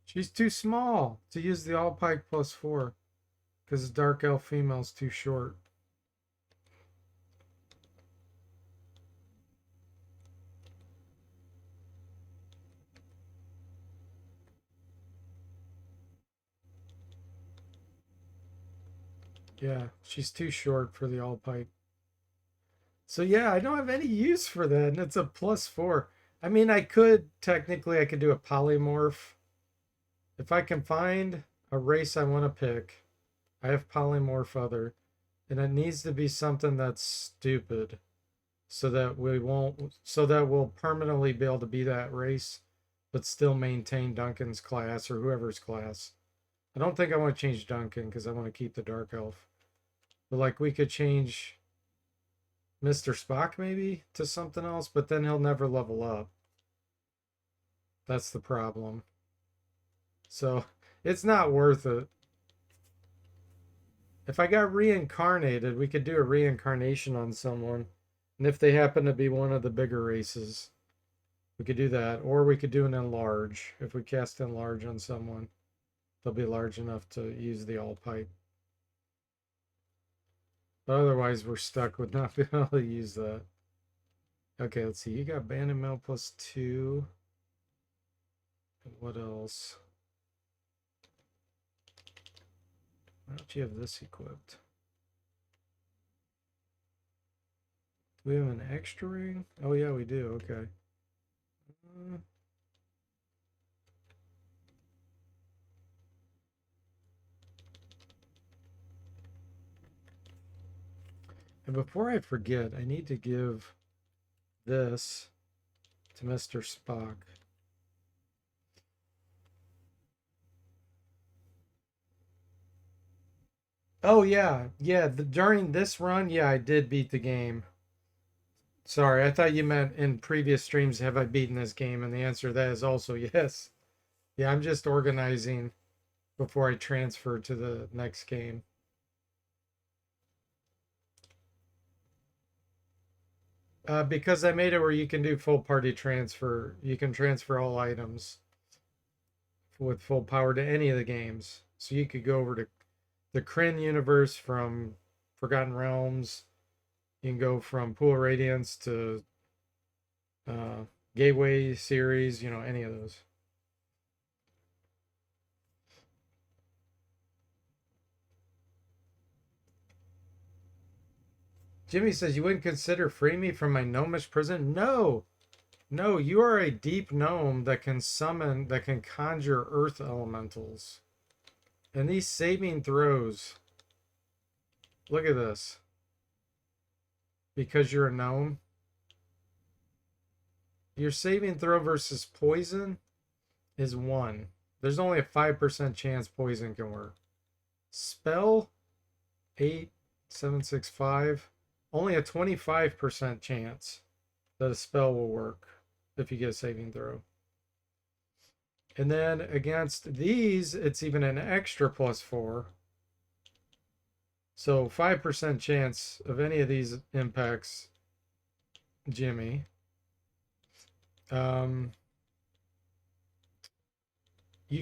S1: She's too small to use the all pike +4 because the dark elf female's too short. Yeah, she's too short for the all pike. So yeah, I don't have any use for that, and it's a +4. I mean, I could do a polymorph. If I can find a race I want to pick, I have polymorph other, and it needs to be something that's stupid, so that we'll permanently be able to be that race, but still maintain Duncan's class or whoever's class. I don't think I want to change Duncan because I want to keep the Dark Elf. But like we could change Mr. Spock maybe to something else, but then he'll never level up. That's the problem. So it's not worth it. If I got reincarnated, we could do a reincarnation on someone. And if they happen to be one of the bigger races, we could do that. Or we could do an enlarge. If we cast enlarge on someone, they'll be large enough to use the all pipe. But otherwise, we're stuck with not being able to use that. Okay, let's see. You got bandit mail +2. What else? Why don't you have this equipped? Do we have an extra ring? Oh yeah, we do. Okay. And before I forget, I need to give this to Mr. Spock. Oh yeah, yeah. During this run, yeah, I did beat the game. Sorry, I thought you meant in previous streams have I beaten this game, and the answer to that is also yes. Yeah, I'm just organizing before I transfer to the next game. Because I made it where you can do full party transfer. You can transfer all items with full power to any of the games. So you could go over to the Kryn universe from Forgotten Realms. You can go from Pool of Radiance to Gateway series, any of those. Jimmy says, you wouldn't consider freeing me from my gnomish prison? No, no, you are a deep gnome that can conjure earth elementals. And these saving throws, look at this. Because you're a gnome, your saving throw versus poison is 1. There's only a 5% chance poison can work. Spell 8765, only a 25% chance that a spell will work if you get a saving throw. And then against these, it's even an extra +4. So 5% chance of any of these impacts Jimmy. You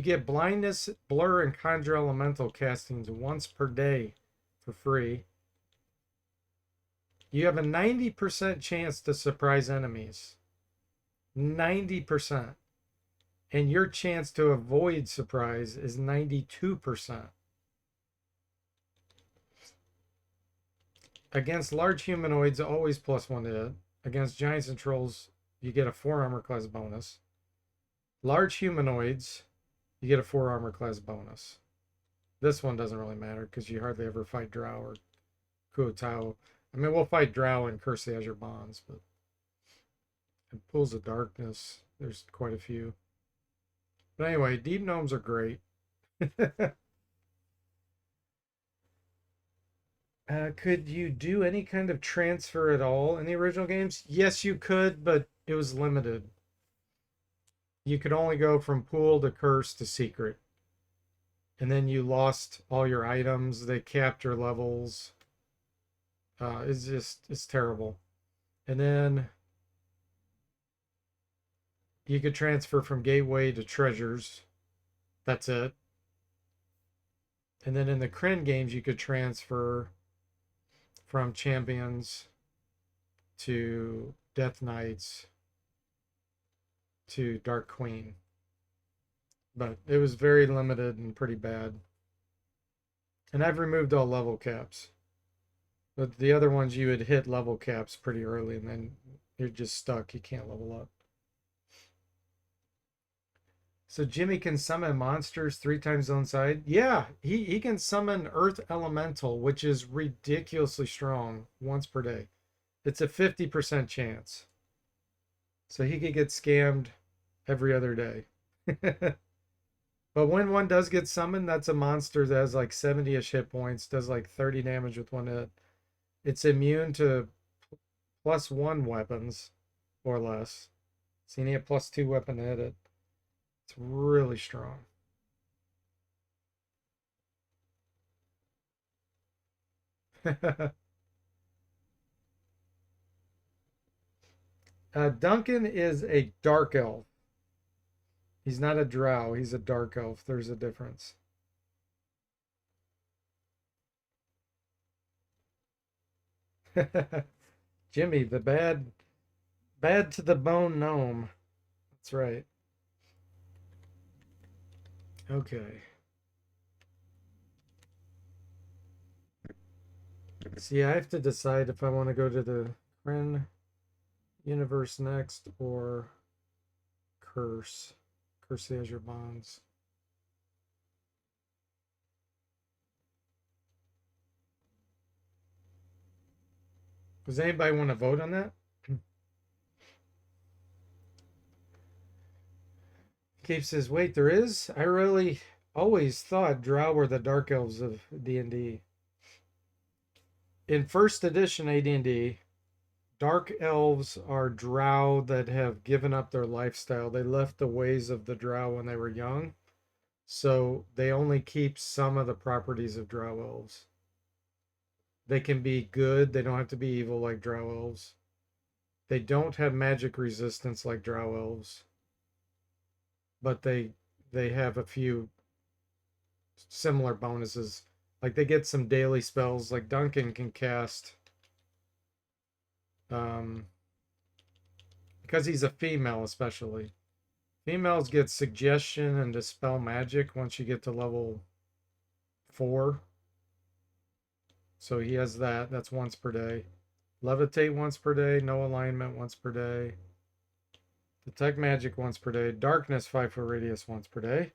S1: get blindness, blur, and conjure elemental castings once per day for free. You have a 90% chance to surprise enemies. 90%. And your chance to avoid surprise is 92%. Against large humanoids, always +1 to hit. Against giants and trolls, you get a 4 armor class bonus. Large humanoids, you get a 4 armor class bonus. This one doesn't really matter because you hardly ever fight Drow or Kuo-Tao. I mean, we'll fight Drow and Curse the Azure Bonds, but in Pools of Darkness, there's quite a few. But anyway, Deep Gnomes are great. Could you do any kind of transfer at all in the original games? Yes, you could, but it was limited. You could only go from Pool to Curse to Secret. And then you lost all your items. They capped your levels. It's terrible. And then you could transfer from Gateway to Treasures. That's it. And then in the Kryn games, you could transfer from Champions to Death Knights to Dark Queen. But it was very limited and pretty bad. And I've removed all level caps. But the other ones, you would hit level caps pretty early and then you're just stuck. You can't level up. So Jimmy can summon monsters 3 times zone side. Yeah, he can summon Earth Elemental, which is ridiculously strong once per day. It's a 50% chance. So he could get scammed every other day. But when one does get summoned, that's a monster that has like 70-ish hit points, does like 30 damage with 1 hit. It's immune to +1 weapons or less. So you need a +2 weapon to hit it. It's really strong. Duncan is a dark elf. He's not a drow. He's a dark elf. There's a difference. Jimmy, the bad to the bone gnome. That's right. Okay. See, I have to decide if I want to go to the Kryn universe next or Curse. Curse the Azure Bonds. Does anybody want to vote on that? Cave says, wait, there is? I really always thought Drow were the Dark Elves of D&D. In first edition AD&D, Dark Elves are Drow that have given up their lifestyle. They left the ways of the Drow when they were young. So they only keep some of the properties of Drow Elves. They can be good. They don't have to be evil like Drow Elves. They don't have magic resistance like Drow Elves. But they have a few similar bonuses. Like they get some daily spells. Like Duncan can cast because he's a female especially. Females get suggestion and dispel magic once you get to level 4. So he has that. That's once per day. Levitate once per day. No alignment once per day. Detect magic once per day. Darkness 5-foot radius once per day.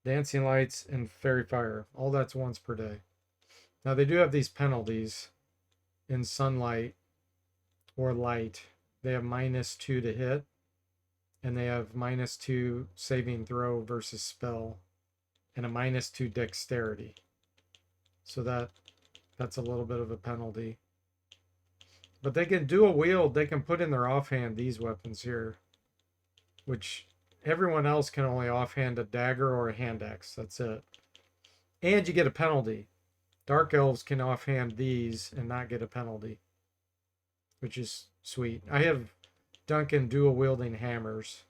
S1: Dancing lights and fairy fire. All that's once per day. Now they do have these penalties in sunlight or light. They have -2 to hit. And they have -2 saving throw versus spell. And a -2 dexterity. So that's a little bit of a penalty. But they can dual wield. They can put in their offhand these weapons here, which everyone else can only offhand a dagger or a hand axe. That's it. And you get a penalty. Dark elves can offhand these and not get a penalty, which is sweet. I have Duncan dual wielding hammers.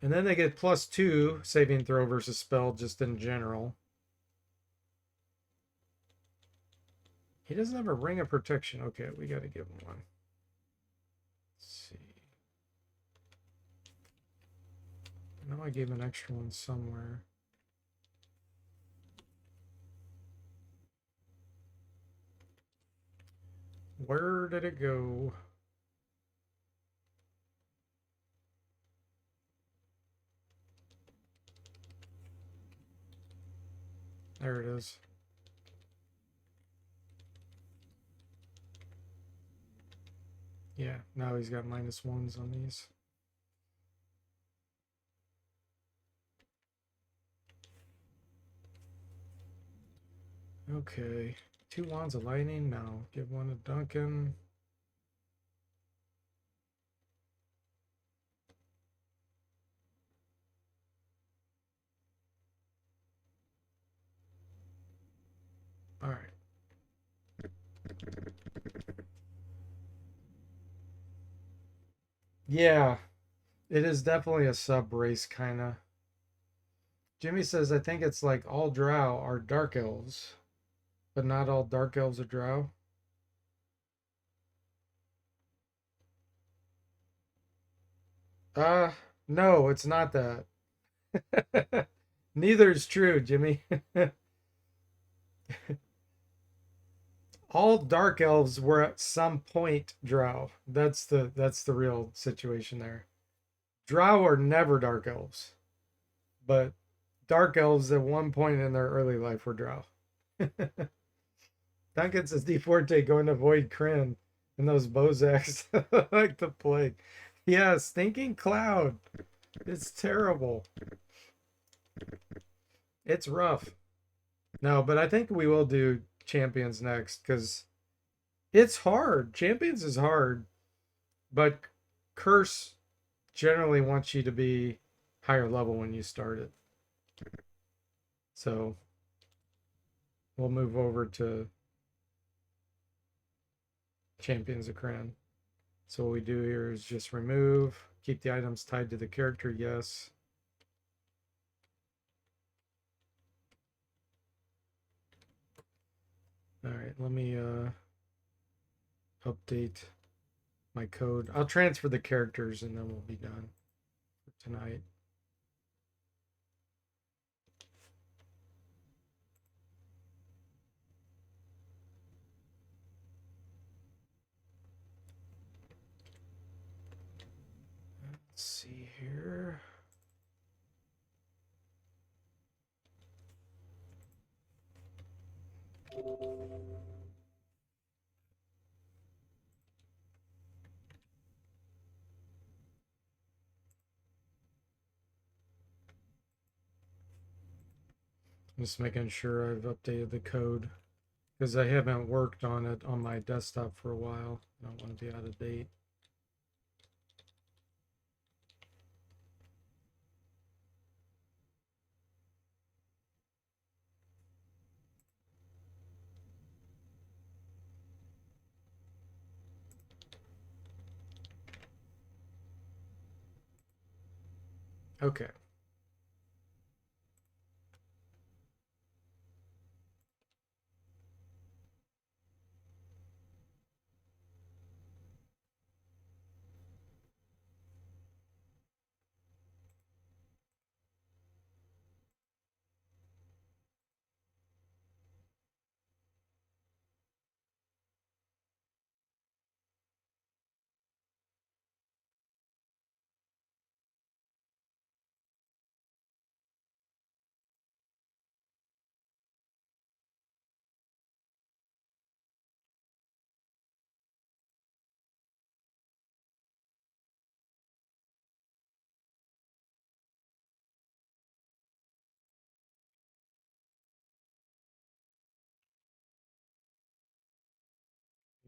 S1: And then they get +2 saving throw versus spell just in general. He doesn't have a ring of protection. Okay, we got to give him one. Let's see. I know I gave an extra one somewhere. Where did it go? There it is. Yeah, now he's got -1s on these. Okay. 2 wands of lightning. No. Give one to Duncan. All right. Yeah, it is definitely a sub race kind of. Jimmy says, I think it's like all drow are dark elves, but not all dark elves are drow. No, it's not that. Neither is true, Jimmy. All dark elves were at some point drow. That's the real situation there. Drow are never dark elves, but dark elves at one point in their early life were drow. Duncan says DFortae going to avoid Kryn and those Bozaks like the plague. Yeah, stinking cloud. It's terrible. It's rough. No, but I think we will do champions next because it's hard. Champions is hard, but Curse generally wants you to be higher level when you start it. So we'll move over to Champions of Kryn. So what we do here is just remove, keep the items tied to the character, yes. All right, let me update my code. I'll transfer the characters and then we'll be done for tonight. see here. Just making sure I've updated the code because I haven't worked on it on my desktop for a while. I don't want to be out of date. Okay.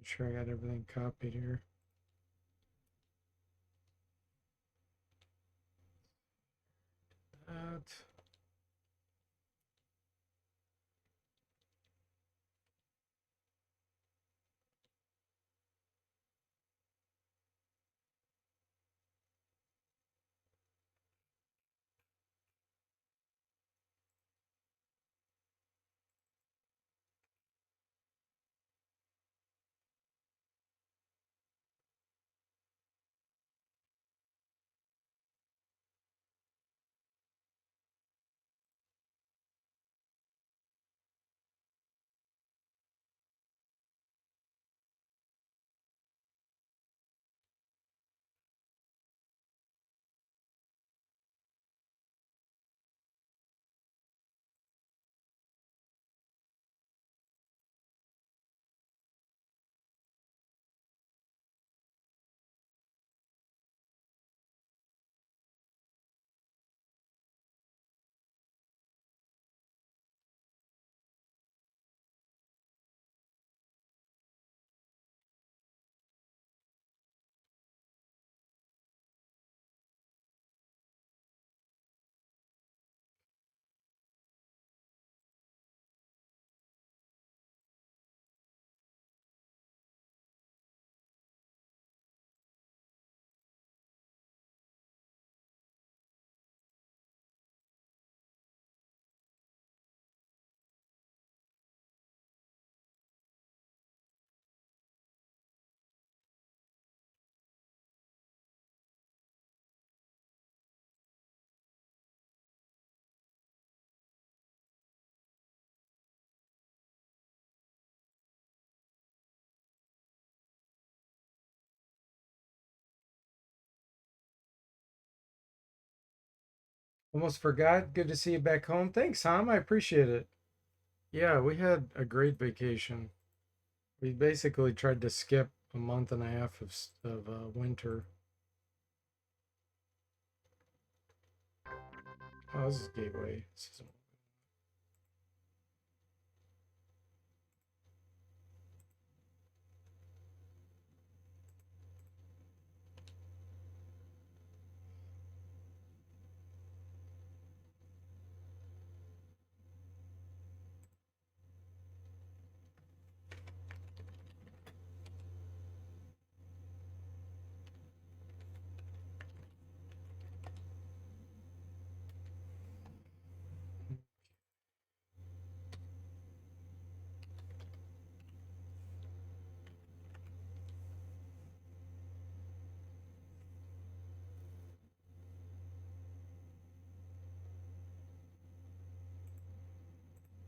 S1: Make sure I got everything copied here. That. Almost forgot. Good to see you back home. Thanks, Tom. I appreciate it. Yeah, we had a great vacation. We basically tried to skip a month and a half of winter. Oh, this is Gateway.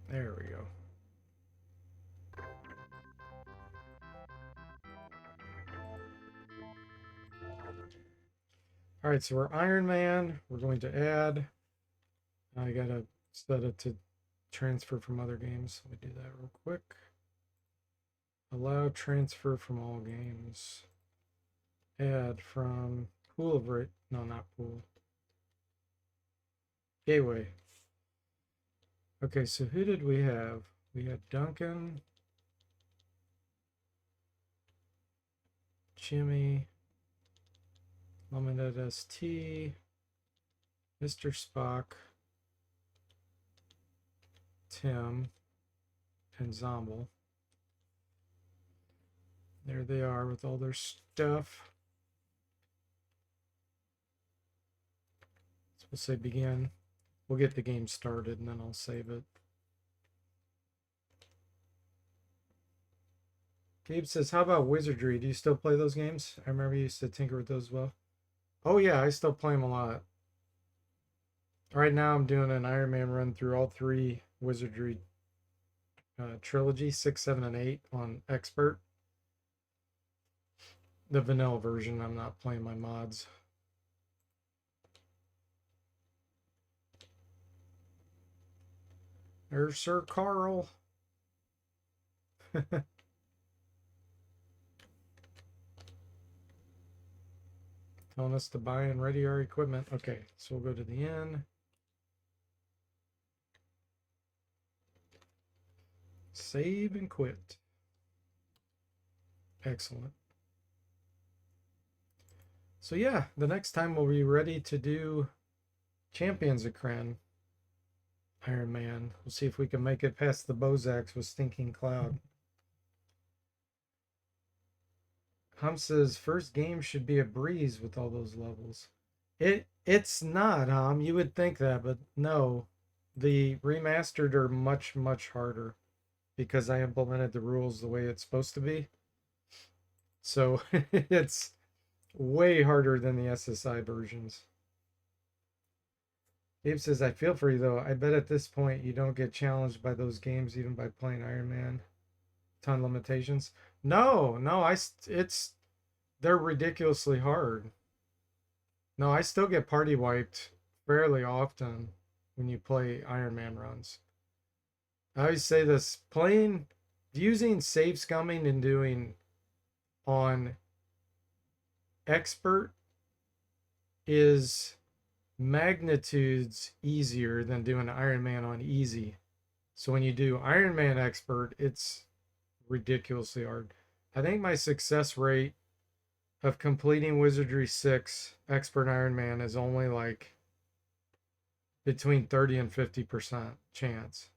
S1: There we go. All right, so we're Iron Man. We're going to add. I gotta set it to transfer from other games. Let me do that real quick. Allow transfer from all games. Add from pool of right. No, not pool. Gateway. Okay, so who did we have? We had Duncan, Jimmy, Limited ST, Mr. Spock, Tim, and Zomble. There they are with all their stuff. So we'll say begin. We'll get the game started and then I'll save it. Gabe says, how about Wizardry? Do you still play those games? I remember you used to tinker with those as well. Oh yeah, I still play them a lot. Right now I'm doing an Iron Man run through all three Wizardry trilogy, 6, 7, and 8 on Expert. The vanilla version, I'm not playing my mods. There's Sir Carl. Telling us to buy and ready our equipment. Okay, so we'll go to the end. Save and quit. Excellent. So yeah, the next time we'll be ready to do Champions of Kren. Iron Man. We'll see if we can make it past the Bozaks with Stinking Cloud. Hum says first game should be a breeze with all those levels. It's not, You would think that, but no. The remastered are much, much harder because I implemented the rules the way it's supposed to be. So it's way harder than the SSI versions. Gabe says, I feel for you though. I bet at this point you don't get challenged by those games even by playing Iron Man. Ton limitations. No, they're ridiculously hard. No, I still get party wiped fairly often when you play Iron Man runs. I always say this, using save scumming and doing on expert is magnitudes easier than doing Iron Man on easy. So when you do Iron Man expert, it's ridiculously hard. I think my success rate of completing Wizardry 6 expert Iron Man is only like between 30 and 50% chance,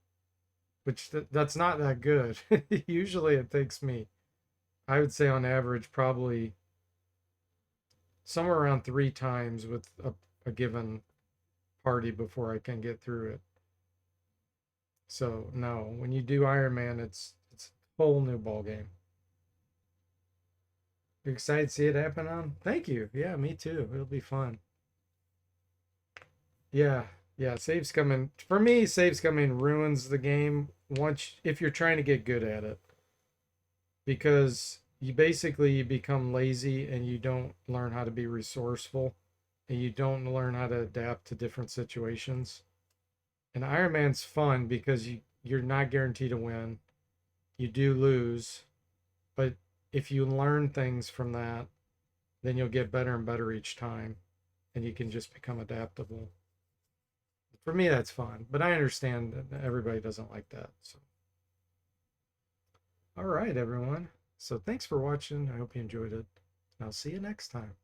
S1: which that's not that good. Usually it takes me, I would say on average, probably somewhere around 3 times with a given party before I can get through it. So no, when you do Iron Man, it's a whole new ball game. You're excited to see it happen on? Thank you. Yeah, me too. It'll be fun. Yeah, yeah. Save scumming for me. Save scumming ruins the game once if you're trying to get good at it, because you basically become lazy and you don't learn how to be resourceful, and you don't learn how to adapt to different situations. And Iron Man's fun because you're not guaranteed to win. You do lose, but if you learn things from that, then you'll get better and better each time, and you can just become adaptable. For me, that's fun, but I understand that everybody doesn't like that. So, all right, everyone. So thanks for watching. I hope you enjoyed it. I'll see you next time.